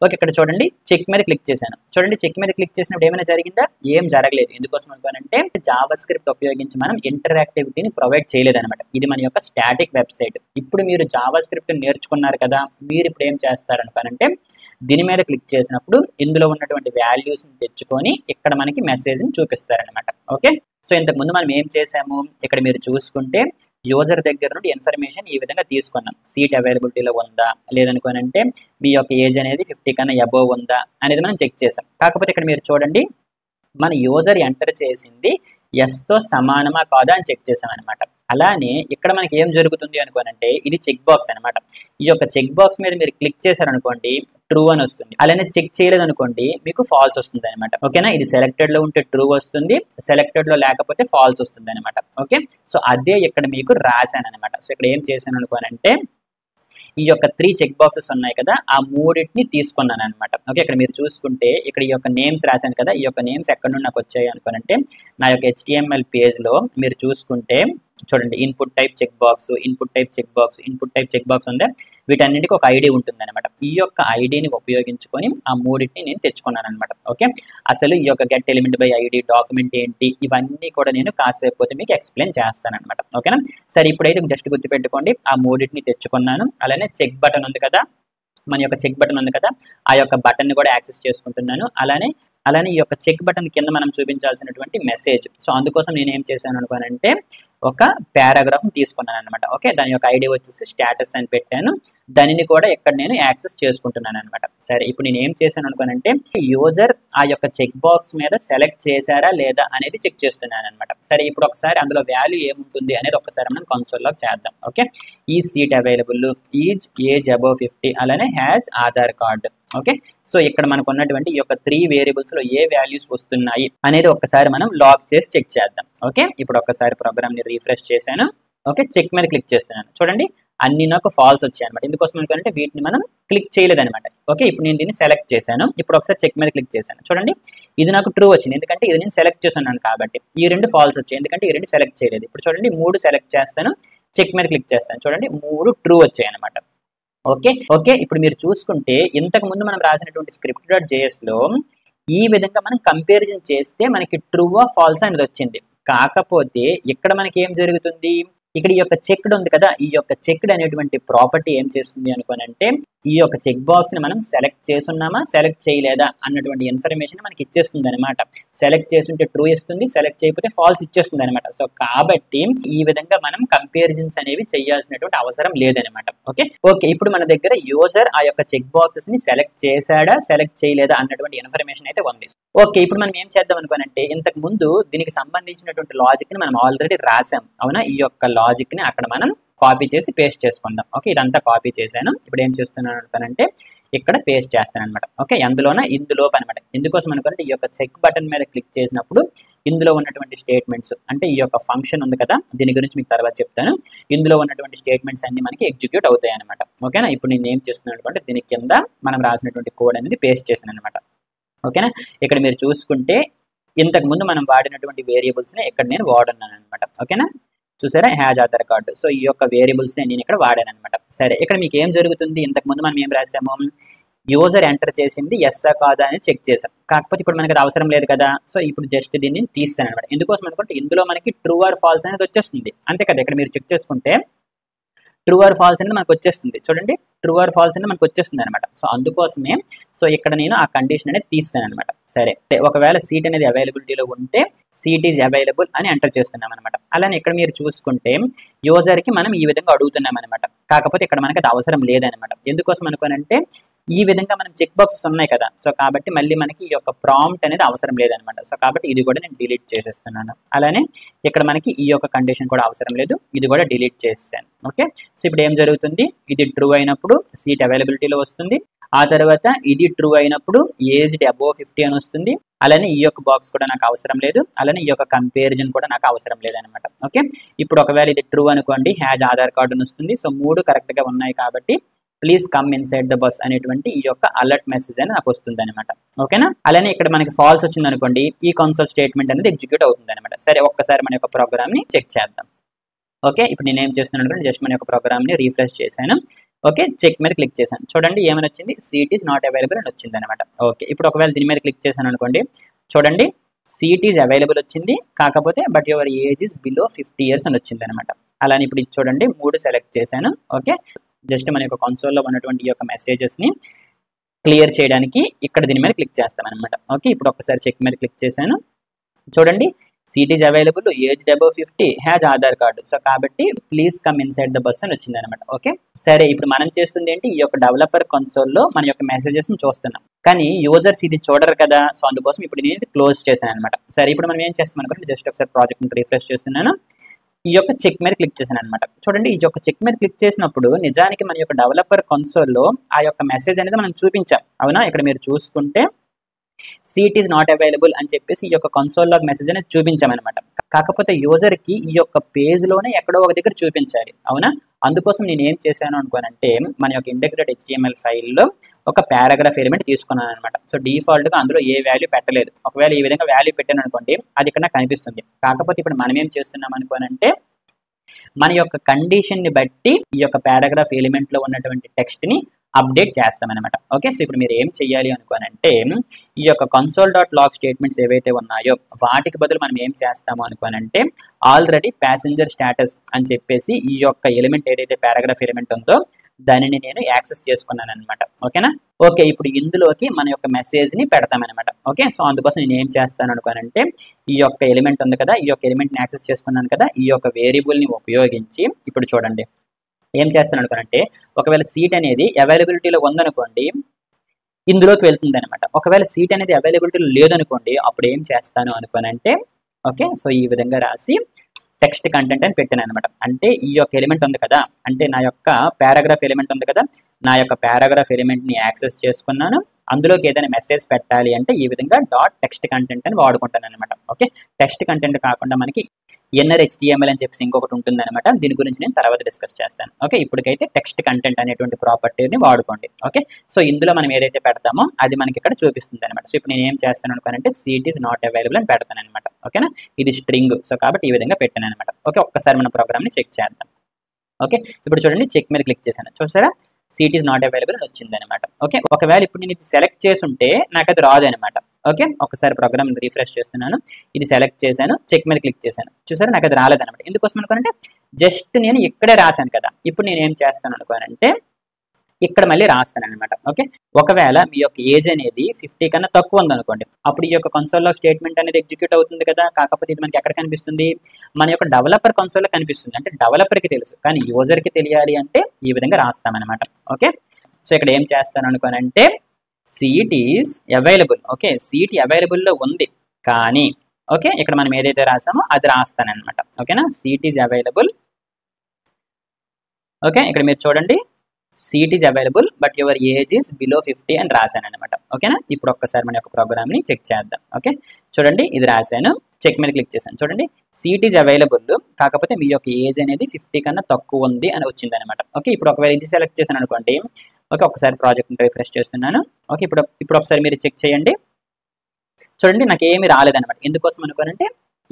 ఓకే, ఇక్కడ చూడండి చెక్ మీద క్లిక్ చేశాను. చూడండి చెక్ మీద క్లిక్ చేసినప్పుడు ఏమైనా జరిగిందా, ఏం జరగలేదు. ఎందుకోసం అనుకోనంటే జావా స్క్రిప్ట్ ఉపయోగించి మనం ఇంటరాక్టివిటీని ప్రొవైడ్ చేయలేదు అనమాట. ఇది మన యొక్క స్టాటిక్ వెబ్సైట్. ఇప్పుడు మీరు జావా స్క్రిప్ట్ నేర్చుకున్నారు కదా, మీరు ఇప్పుడు ఏం చేస్తారనుకోనంటే దీని మీద క్లిక్ చేసినప్పుడు ఇందులో ఉన్నటువంటి వాల్యూస్ తెచ్చుకొని ఇక్కడ మనకి మెసేజ్ని చూపిస్తారనమాట. ఓకే, సో ఇంతకు ముందు మనం ఏం చేసాము, ఇక్కడ మీరు చూసుకుంటే యూజర్ దగ్గర నుండి ఇన్ఫర్మేషన్ ఈ విధంగా తీసుకున్నాం. సీట్ అవైలబిలిటీలో ఉందా లేదనుకోనంటే మీ యొక్క ఏజ్ అనేది 50 కన్నా అబోవ్ ఉందా అనేది మనం చెక్ చేసాం. కాకపోతే ఇక్కడ మీరు చూడండి మన యూజర్ ఎంటర్ చేసింది ఎస్తో సమానమా కాదా అని చెక్ చేసాం అనమాట. అలానే ఇక్కడ మనకి ఏం జరుగుతుంది అనుకోనంటే ఇది చెక్ బాక్స్ అనమాట. ఈ యొక్క చెక్ బాక్స్ మీద మీరు క్లిక్ చేశారనుకోండి ట్రూ అని వస్తుంది. అలానే చెక్ చేయలేదు అనుకోండి మీకు ఫాల్స్ వస్తుంది అనమాట. ఓకేనా, ఇది సెలెక్టెడ్ లో ఉంటే ట్రూ వస్తుంది, సెలెక్టెడ్ లో లేకపోతే ఫాల్స్ వస్తుంది అనమాట. ఓకే, సో అదే ఇక్కడ మీకు రాశాను అనమాట. సో ఇక్కడ ఏం చేశాను అనుకోనంటే ఈ యొక్క 3 చెక్ బాక్సెస్ ఉన్నాయి కదా, ఆ మూడింటిని తీసుకున్నాను అనమాట. ఓకే, ఇక్కడ మీరు చూసుకుంటే ఇక్కడ ఈ యొక్క నేమ్స్ రాశాను కదా, ఈ యొక్క నేమ్స్ ఎక్కడ నుండి నాకు వచ్చాయి అనుకోనంటే నా యొక్క HTML పేజ్ లో మీరు చూసుకుంటే చూడండి input type check box, input type check box, input type check box ఉంది. వీటన్నిటికీ ఒక ఐడి ఉంటుంది అనమాట. ఈ యొక్క ఐడిని ఉపయోగించుకొని ఆ మూడింటిని నేను తెచ్చుకున్నాను అనమాట. ఓకే, అసలు ఈ యొక్క get element by ID document ఏంటి ఇవన్నీ కూడా నేను కాసేపు పోతే మీకు ఎక్స్ప్లెయిన్ చేస్తాను అనమాట. ఓకేనా, సరే ఇప్పుడైతే జస్ట్ గుర్తుపెట్టుకోండి ఆ మూడింటిని తెచ్చుకున్నాను. అలానే చెక్ బటన్ ఉంది కదా, మన యొక్క చెక్ బటన్ ఉంది కదా, ఆ యొక్క బటన్ ని కూడా యాక్సెస్ చేసుకుంటున్నాను. అలానే ఈ యొక్క చెక్ బటన్ కింద మనం చూపించాల్సినటువంటి మెసేజ్. సో అందుకోసం నేను ఏం చేశాను అనుకోనంటే ఒక పారాగ్రాఫ్ తీసుకున్నాను అనమాట. ఓకే, దాని యొక్క ఐడి వచ్చేసి స్టేటస్ అని పెట్టాను. దానిని కూడా ఇక్కడ నేను యాక్సెస్ చేసుకుంటున్నాను అనమాట. సరే ఇప్పుడు నేను ఏం చేశాను అనుకోనంటే యూజర్ ఆ యొక్క చెక్ బాక్స్ మీద సెలెక్ట్ చేశారా లేదా అనేది చెక్ చేస్తున్నాను అనమాట. సరే ఇప్పుడు ఒకసారి అందులో వాల్యూ ఏముంటుంది అనేది ఒకసారి మనం కన్సోల్ లో చేద్దాం. ఓకే, ఈ seat available, is age above 50, అలానే has Aadhaar card. Okay, so ఇక్కడ మనకు ఉన్నటువంటి ఈ యొక్క 3 వేరియబుల్స్ లో ఏ వాల్యూస్ వస్తున్నాయి అనేది ఒక్కసారి మనం లాగ్ చేసి చెక్ చేద్దాం. ఓకే, ఇప్పుడు ఒక్కసారి ప్రోగ్రామ్ ని రీఫ్రెష్ చేశాను. ఓకే, చెక్ మీద క్లిక్ చేస్తున్నాను. చూడండి అన్ని నాకు ఫాల్స్ వచ్చాయి అనమాట. ఎందుకోసం అనుకుంటే వీటిని మనం క్లిక్ చేయలేదన్నమాట. ఓకే, ఇప్పుడు నేను దీన్ని సెలెక్ట్ చేశాను. ఇప్పుడు ఒకసారి చెక్ మీద క్లిక్ చేశాను. చూడండి ఇది నాకు ట్రూ వచ్చింది, ఎందుకంటే ఇది నేను సెలెక్ట్ చేస్తున్నాను కాబట్టి. ఈ 2 ఫాల్స్ వచ్చాయి, ఎందుకంటే ఈ 2 సెలెక్ట్ చేయలేదు. ఇప్పుడు చూడండి 3 సెలెక్ట్ చేస్తాను, చెక్ మీద క్లిక్ చేస్తాను. చూడండి 3 ట్రూ వచ్చాయి అనమాట. ఓకే, ఇప్పుడు మీరు చూసుకుంటే ఇంతకు ముందు మనం రాసినటువంటి script.js లో ఈ విధంగా మనం కంపారిజన్ చేస్తే మనకి ట్రూ ఆర్ ఫాల్స్ అనేది వచ్చింది. కాకపోతే ఇక్కడ మనకి ఏం జరుగుతుంది, ఇక్కడ ఈ యొక్క చెక్డ్ ఉంది కదా, ఈ యొక్క చెక్డ్ అనేటువంటి ప్రాపర్టీ ఏం చేస్తుంది అనుకోనంటే ఈ యొక్క చెక్ బాక్స్ ని మనం సెలెక్ట్ చేసున్నామా సెలెక్ట్ చేయలేదా అన్నటువంటి ఇన్ఫర్మేషన్ మనకి ఇచ్చేస్తుంది అనమాట. సెలెక్ట్ చేస్తుంటే ట్రూ ఇస్తుంది, సెలెక్ట్ చేయకపోతే ఫాల్స్ ఇచ్చేస్తుంది అనమాట. సో కాబట్టి ఈ విధంగా మనం కంపారిజన్స్ అనేవి చేయాల్సినటువంటి అవసరం లేదనమాట. ఓకే, ఇప్పుడు మన దగ్గర యూజర్ ఆ యొక్క చెక్ బాక్సెస్ ని సెలెక్ట్ చేశాడా సెలెక్ట్ చేయలేదా అన్నటువంటి ఇన్ఫర్మేషన్ అయితే ఉంది. ఓకే, ఇప్పుడు మనం ఏం చేద్దాం అనుకోనంటే ఇంతకు ముందు దీనికి సంబంధించినటువంటి లాజిక్ ని మనం ఆల్రెడీ రాసాం అవునా. ఈ యొక్క లాజిక్ ని అక్కడ మనం కాపీ చేసి పేస్ట్ చేసుకుందాం. ఓకే, ఇదంతా కాపీ చేశాను. ఇప్పుడు ఏం చేస్తున్నాను అనుకోనంటే ఇక్కడ పేస్ట్ చేస్తాను అనమాట. ఓకే, ఇందులోపు అనమాట. ఎందుకోసం అనుకోనంటే ఈ యొక్క చెక్ బటన్ మీద క్లిక్ చేసినప్పుడు ఇందులో ఉన్నటువంటి స్టేట్మెంట్స్ అంటే ఈ యొక్క ఫంక్షన్ ఉంది కదా, దీని గురించి మీకు తర్వాత చెప్తాను. ఇందులో ఉన్నటువంటి స్టేట్మెంట్స్ అన్ని మనకి ఎగ్జిక్యూట్ అవుతాయి అనమాట. ఓకేనా, ఇప్పుడు నేను ఏం చేస్తున్నాను అనుకుంటే దీని కింద మనం రాసినటువంటి కోడ్ అనేది పేస్ట్ చేశాను అనమాట. ఓకేనా, ఇక్కడ మీరు చూసుకుంటే ఇంతకు ముందు మనం వాడినటువంటి వేరియబుల్స్ ని ఇక్కడ నేను వాడున్నాను అనమాట. ఓకేనా, చూసారా హ్యాజ్ ఆధార్ కార్డు. సో ఈ యొక్క వేరియబుల్స్ నేను ఇక్కడ వాడాను అనమాట. సరే ఇక్కడ మీకు ఏం జరుగుతుంది, ఇంతకు ముందు మనం ఏం రాసాము, యూజర్ ఎంటర్ చేసింది ఎస్సా కాదా అని చెక్ చేసాం. కాకపోతే ఇప్పుడు మనకి అది అవసరం లేదు కదా. సో ఇప్పుడు జస్ట్ దీన్ని తీస్తాను అనమాట. ఎందుకోసం అనుకుంటే ఇందులో మనకి ట్రూ ఆర్ ఫాల్స్ అనేది వచ్చేస్తుంది అంతే కదా. ఇక్కడ మీరు చెక్ చేసుకుంటే ట్రూ ఆర్ ఫాల్స్ అనేది మనకు వచ్చేస్తుంది. చూడండి ట్రూ ఆర్ ఫాల్స్ అనేది మనకు వచ్చేస్తుంది అనమాట. సో అందుకోసమే సో ఇక్కడ నేను ఆ కండిషన్ అనేది తీస్తాను అనమాట. సరే ఒకవేళ సీట్ అనేది అవైలబిలిటీలో ఉంటే సీట్ ఈజ్ అవైలబుల్ అని ఎంటర్ చేస్తున్నాం అనమాట. అలానే ఇక్కడ మీరు చూసుకుంటే యూజర్ కి మనం ఈ విధంగా అడుగుతున్నాం అనమాట. కాకపోతే ఇక్కడ మనకి అది అవసరం లేదనమాట. ఎందుకోసం అనుకోనంటే ఈ విధంగా మనం చెక్ బాక్సెస్ ఉన్నాయి కదా. సో కాబట్టి మళ్ళీ మనకి ఈ యొక్క ప్రాంప్ట్ అనేది అవసరం లేదనమాట. సో కాబట్టి ఇది కూడా నేను డిలీట్ చేసేస్తున్నాను. అలానే ఇక్కడ మనకి ఈ యొక్క కండిషన్ కూడా అవసరం లేదు, ఇది కూడా డిలీట్ చేసేసాను. ఓకే, సో ఇప్పుడు ఏం జరుగుతుంది, ఇది ట్రూ అయినప్పుడు సీట్ అవైలబిలిటీలో వస్తుంది. ఆ తర్వాత ఇది ట్రూ అయినప్పుడు ఏజ్డ్ అబోవ్ 50 అని వస్తుంది. అలానే ఈ యొక్క బాక్స్ కూడా నాకు అవసరం లేదు, అలానే ఈ యొక్క కంపారిజన్ కూడా నాకు అవసరం లేదనమాట. ఓకే, ఇప్పుడు ఒకవేళ ఇది ట్రూ అనుకోండి హ్యాజ్ ఆధార్ కార్డు అని వస్తుంది. సో 3 కరెక్ట్ గా ఉన్నాయి కాబట్టి please come inside the bus అనేటువంటి ఈ యొక్క అలర్ట్ మెసేజ్ అని నాకు వస్తుంది అనమాట. ఓకేనా, అలానే ఇక్కడ మనకి ఫాల్స్ వచ్చింది అనుకోండి ఈ కన్సోల్ స్టేట్మెంట్ అనేది ఎగ్జిక్యూట్ అవుతుంది అనమాట. సరే ఒక్కసారి మన యొక్క ప్రోగ్రామ్ ని చెక్ చేద్దాం. ఓకే, ఇప్పుడు నేను ఏం చేస్తున్నాను అనుకోండి జస్ట్ మన యొక్క ప్రోగ్రామ్ ని రీఫ్రెష్ చేశాను. ఓకే, చెక్ మీద క్లిక్ చేశాను. చూడండి ఏమని వచ్చింది, సీట్ ఈజ్ నాట్ అవైలబుల్ అని వచ్చింది అనమాట. ఓకే, ఇప్పుడు ఒకవేళ దీని మీద క్లిక్ చేశాను అనుకోండి చూడండి సీట్ ఈజ్ అవైలబుల్ వచ్చింది, కాకపోతే but your age is below 50 years అని వచ్చింది అనమాట. అలానే ఇప్పుడు ఇది చూడండి 3 సెలెక్ట్ చేశాను. ఓకే, జస్ట్ మన యొక్క కన్సోల్లో ఉన్నటువంటి ఈ యొక్క మెసేజెస్ ని క్లియర్ చేయడానికి ఇక్కడ దీని మీద క్లిక్ చేస్తాం అనమాట. ఓకే, ఇప్పుడు ఒకసారి చెక్ మీద క్లిక్ చేశాను. చూడండి seat is available, age above 50, has Aadhaar card. So కాబట్టి please come inside the bus అని వచ్చింది అనమాట. ఓకే, సరే ఇప్పుడు మనం చేస్తుంది ఏంటి, ఈ యొక్క డెవలపర్ కన్సోల్లో మన యొక్క మెసేజెస్ ని చూస్తున్నాం, కానీ యూజర్స్ ఇది చూడరు కదా. సో అందుకోసం ఇప్పుడు నేను క్లోజ్ చేశాను అనమాట. సరే ఇప్పుడు మనం ఏం చేస్తాం అనుకోండి జస్ట్ ఒకసారి ప్రాజెక్ట్ ని రిఫ్రెష్ చేస్తున్నాను. ఈ యొక్క చెక్ మీద క్లిక్ చేశాను అనమాట. చూడండి ఈ యొక్క చెక్ మీద క్లిక్ చేసినప్పుడు నిజానికి మన యొక్క డెవలపర్ కన్సోల్లో ఆ యొక్క మెసేజ్ అనేది మనం చూపించాం. అవునా? ఇక్కడ మీరు చూసుకుంటే సీట్ ఈజ్ నాట్ అవైలబుల్ అని చెప్పేసి ఈ యొక్క కన్సోల్ లాగ్ మెసేజ్ అనేది చూపించామన్నమాట. కాకపోతే యూజర్ కి ఈ యొక్క పేజ్ లోనే ఎక్కడో ఒక దగ్గర చూపించాలి. అవునా? అందుకోసం నేను ఏం చేశాను అనుకోనంటే మన యొక్క index.html ఫైల్లో ఒక పారాగ్రాఫ్ ఎలిమెంట్ తీసుకున్నాను అనమాట. సో డిఫాల్ట్ గా అందులో ఏ వాల్యూ పెట్టలేదు. ఒకవేళ ఈ విధంగా వాల్యూ పెట్టాను అనుకోండి అది ఇక్కడ నాకు కనిపిస్తుంది. కాకపోతే ఇప్పుడు మనం ఏం చేస్తున్నాం అనుకోనంటే మన యొక్క కండిషన్ ని బట్టి ఈ యొక్క పారాగ్రాఫ్ ఎలిమెంట్ లో ఉన్నటువంటి టెక్స్ట్ ని అప్డేట్ చేస్తామన్నమాట. ఓకే, సో ఇప్పుడు మీరు ఏం చెయ్యాలి అనుకోనంటే ఈ యొక్క console.log స్టేట్మెంట్స్ ఏవైతే ఉన్నాయో వాటికి బదులు మనం ఏం చేస్తాము అనుకోనంటే ఆల్రెడీ ప్యాసింజర్ స్టేటస్ అని చెప్పేసి ఈ యొక్క ఎలిమెంట్ ఏదైతే పారాగ్రాఫ్ ఎలిమెంట్ ఉందో దానిని నేను యాక్సెస్ చేసుకున్నాను అనమాట. ఓకేనా? ఓకే, ఇప్పుడు ఇందులోకి మన యొక్క మెసేజ్ ని పెడతామన్నమాట. ఓకే, సో అందుకోసం నేను ఏం చేస్తాను అనుకోనంటే ఈ యొక్క ఎలిమెంట్ ఉంది కదా, ఈ యొక్క ఎలిమెంట్ ని యాక్సెస్ చేసుకున్నాను కదా, ఈ యొక్క వేరియబుల్ ని ఉపయోగించి ఇప్పుడు చూడండి ఏం చేస్తాను అనుకోనంటే ఒకవేళ సీట్ అనేది అవైలబిలిటీలో ఉందనుకోండి ఇందులోకి వెళ్తుంది అనమాట. ఒకవేళ సీట్ అనేది అవైలబిలిటీలో లేదనుకోండి అప్పుడు ఏం చేస్తాను అనుకోనంటే ఓకే, సో ఈ విధంగా రాసి టెక్స్ట్ కంటెంట్ అని పెట్టాను అనమాట. అంటే ఈ యొక్క ఎలిమెంట్ ఉంది కదా, అంటే నా యొక్క పారాగ్రాఫ్ ఎలిమెంట్ ఉంది కదా, నా యొక్క పారాగ్రాఫ్ ఎలిమెంట్ ని యాక్సెస్ చేసుకున్నాను. అందులోకి ఏదైనా మెసేజ్ పెట్టాలి అంటే ఈ విధంగా డాట్ టెక్స్ట్ కంటెంట్ అని వాడుకుంటాను అనమాట. ఓకే, టెక్స్ట్ కంటెంట్ కాకుండా మనకి ఇన్నర్ HTML అని చెప్పేసి ఇంకొకటి ఉంటుంది అనమాట. దీని గురించి నేను తర్వాత డిస్కస్ చేస్తాను. ఓకే, ఇప్పటికైతే టెక్స్ట్ కంటెంట్ అనేటువంటి ప్రాపర్టీని వాడుకోండి. ఓకే, సో ఇందులో మనం ఏదైతే పెడతామో అది మనకి ఇక్కడ చూపిస్తుంది అనమాట. సో ఇప్పుడు నేను ఏం చేస్తాను అనుకోనంటే సీట్ ఈజ్ నాట్ అవైలబుల్ అని పెడతాను అనమాట. ఓకేనా? ఇది స్ట్రింగ్, సో కాబట్టి ఈ విధంగా పెట్టాను అనమాట. ఓకే, ఒక్కసారి మన ప్రోగ్రామ్ ని చెక్ చేద్దాం. ఓకే, ఇప్పుడు చూడండి చెక్ మీద క్లిక్ చేశాను, చూసారా సీట్ ఈజ్ నాట్ అవైలబుల్ అని వచ్చింది అనమాట. ఓకే, ఒకవేళ ఇప్పుడు నేను ఇది సెలెక్ట్ చేసి ఉంటే నాకు అది రాదు అనమాట. ఓకే, ఒకసారి ప్రోగ్రామ్ రీఫ్రెష్ చేస్తున్నాను, ఇది సెలెక్ట్ చేశాను, చెక్ మీద క్లిక్ చేశాను, చూసారా నాకు అది రాలేదన్నమాట. ఎందుకోసం అనుకోనంటే జస్ట్ నేను ఇక్కడే రాశాను కదా, ఇప్పుడు నేను ఏం చేస్తాను అనుకోనంటే ఇక్కడ మళ్ళీ రాస్తాను అనమాట. ఓకే, ఒకవేళ మీ యొక్క ఏజ్ అనేది 50 కన్నా తక్కువ ఉందనుకోండి అప్పుడు ఈ యొక్క కన్సోల్ లాగ్ స్టేట్మెంట్ అనేది ఎగ్జిక్యూట్ అవుతుంది కదా. కాకపోతే ఇది మనకి ఎక్కడ కనిపిస్తుంది? మన యొక్క డెవలపర్ కన్సోల్ లో కనిపిస్తుంది. అంటే డెవలపర్ కి తెలుసు, కానీ యూజర్ కి తెలియాలి అంటే ఈ విధంగా రాస్తామన్నమాట. ఓకే, సో ఇక్కడ ఏం చేస్తాను అనుకోనంటే seat is available. Okay, seat available లో ఉంది కానీ ఓకే ఇక్కడ మనం ఏదైతే రాసామో అది రాస్తానన్నమాట. ఓకేనా? Seat is available. ఓకే, ఇక్కడ మీరు చూడండి seat is available but your age is below 50 అని రాశాను అనమాట. ఓకేనా? ఇప్పుడు ఒక్కసారి మన యొక్క ప్రోగ్రామ్ ని చెక్ చేద్దాం. ఓకే, చూడండి ఇది రాశాను, చెక్ మీద క్లిక్ చేశాను, చూడండి సీట్ ఈజ్ అవైలబుల్ కాకపోతే మీ యొక్క ఏజ్ అనేది 50 కన్నా తక్కువ ఉంది అని వచ్చింది అనమాట. ఓకే, ఇప్పుడు ఒకవేళ ఇది సెలెక్ట్ చేశాను అనుకోండి. ఓకే, ఒకసారి ప్రాజెక్ట్ రిఫ్రెష్ చేస్తున్నాను. ఓకే, ఇప్పుడు ఒకసారి మీరు చెక్ చేయండి, చూడండి నాకు ఏమీ రాలేదన్నమాట. ఎందుకోసం అనుకోనంటే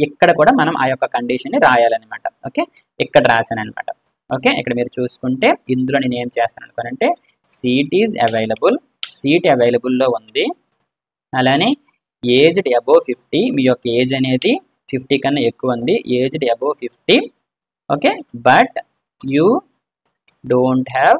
ఇక్కడ కూడా మనం ఆ యొక్క కండిషన్ ని రాయాలన్నమాట. ఓకే, ఇక్కడ రాశాను అనమాట. ఓకే, ఇక్కడ మీరు చూసుకుంటే ఇందులో నేను ఏం చేస్తాను అనుకోనంటే సీట్ ఈజ్ అవైలబుల్, సీట్ అవైలబుల్లో ఉంది, అలానే ఏజ్డ్ అబోవ్ 50, మీ యొక్క ఏజ్ అనేది 50 కన్నా ఎక్కువ ఉంది, aged above 50. Okay, but you don't have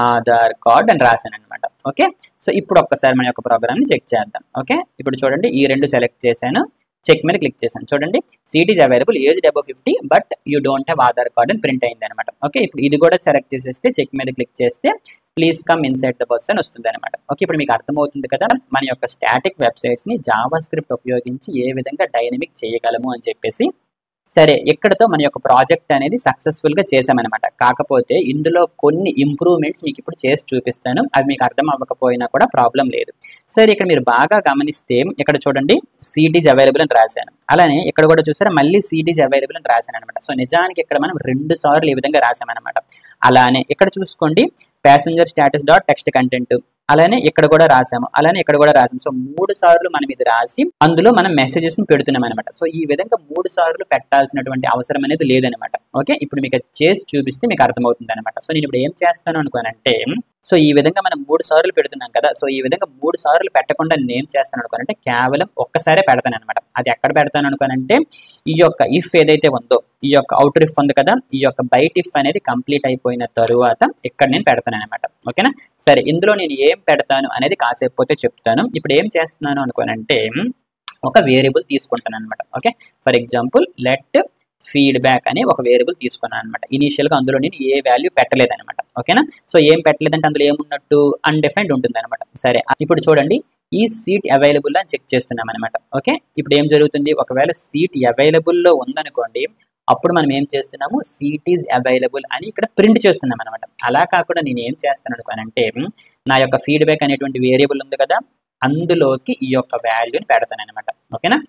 Aadhaar card అని రాశాను అనమాట. ఓకే, సో ఇప్పుడు ఒక్కసారి మన యొక్క ప్రోగ్రామ్ ని చెక్ చేద్దాం. ఓకే, ఇప్పుడు చూడండి ఈ రెండు సెలెక్ట్ చేశాను, చెక్ మీద క్లిక్ చేశాను, చూడండి seat is available age above 50 but you don't have Aadhaar card అని ప్రింట్ అయింది అనమాట. ఓకే, ఇప్పుడు ఇది కూడా సెలెక్ట్ చేసేస్తే చెక్ మీద క్లిక్ చేస్తే please come inside the bus అని వస్తుంది అనమాట. ఓకే, ఇప్పుడు మీకు అర్థమవుతుంది కదా మన యొక్క స్టాటిక్ వెబ్సైట్స్ ని జావా స్క్రిప్ట్ ఉపయోగించి ఏ విధంగా డైనమిక్ చేయగలము అని చెప్పేసి. సరే, ఇక్కడతో మన యొక్క ప్రాజెక్ట్ అనేది సక్సెస్ఫుల్ గా చేసామన్నమాట. కాకపోతే ఇందులో కొన్ని ఇంప్రూవ్మెంట్స్ మీకు ఇప్పుడు చేసి చూపిస్తాను, అవి మీకు అర్థం అవ్వకపోయినా కూడా ప్రాబ్లం లేదు. సరే, ఇక్కడ మీరు బాగా గమనిస్తే ఇక్కడ చూడండి సీట్ ఈజ్ అవైలబుల్ అని రాశాను, అలానే ఇక్కడ కూడా చూసారా మళ్ళీ సీట్ ఈజ్ అవైలబుల్ అని రాశాను అనమాట. సో నిజానికి ఇక్కడ మనం 2 సార్లు ఈ విధంగా రాసామన్నమాట. అలానే ఇక్కడ చూసుకోండి passenger status dot text content, అలానే ఇక్కడ కూడా రాసాము, అలానే ఇక్కడ కూడా రాసాము. సో 3 సార్లు మనం ఇది రాసి అందులో మనం మెసేజెస్ ని పెడుతున్నాం అనమాట. సో ఈ విధంగా 3 సార్లు పెట్టాల్సినటువంటి అవసరం అనేది లేదనమాట. ఓకే, ఇప్పుడు మీకు చేసి చూపిస్తే మీకు అర్థమవుతుంది అనమాట. సో నేను ఇప్పుడు ఏం చేస్తాను అనుకోనంటే సో ఈ విధంగా మనం 3 సార్లు పెడుతున్నాం కదా, సో ఈ విధంగా 3 సార్లు పెట్టకుండా నేను ఏం చేస్తాను అనుకోనంటే కేవలం ఒక్కసారే పెడతాను అనమాట. అది ఎక్కడ పెడతాను అనుకోనంటే ఈ యొక్క ఇఫ్ ఏదైతే ఉందో ఈ యొక్క అవుటర్ ఇఫ్ ఉంది కదా, ఈ యొక్క బైట్ ఇఫ్ అనేది కంప్లీట్ అయిపోయిన తరువాత ఇక్కడ నేను పెడతాను అనమాట. ఓకేనా? సరే, ఇందులో నేను ఏం పెడతాను అనేది కాసేపు పోతే చెప్తాను. ఇప్పుడు ఏం చేస్తున్నాను అనుకోనంటే ఒక వేరియబుల్ తీసుకుంటాను అనమాట. Okay, for example let feedback అని ఒక వేరియబుల్ తీసుకున్నాను అనమాట. ఇనీషియల్గా అందులో నేను ఏ వాల్యూ పెట్టలేదనమాట. ఓకేనా. సో ఏం పెట్టలేదంటే అందులో ఏమున్నట్టు అన్డిఫైన్డ్ ఉంటుంది అనమాట. సరే, ఇప్పుడు చూడండి, ఈ సీట్ అవైలబుల్ అని చెక్ చేస్తున్నాం అనమాట. ఓకే, ఇప్పుడు ఏం జరుగుతుంది, ఒకవేళ సీట్ అవైలబుల్లో ఉందనుకోండి, అప్పుడు మనం ఏం చేస్తున్నాము, సీట్ ఈజ్ అవైలబుల్ అని ఇక్కడ ప్రింట్ చేస్తున్నాం అనమాట. అలా కాకుండా నేను ఏం చేస్తాను అనుకోనంటే, నా యొక్క ఫీడ్బ్యాక్ అనేటువంటి వేరియబుల్ ఉంది కదా, అందులోకి ఈ యొక్క వాల్యూని పెడతాను అనమాట. ఓకేనా,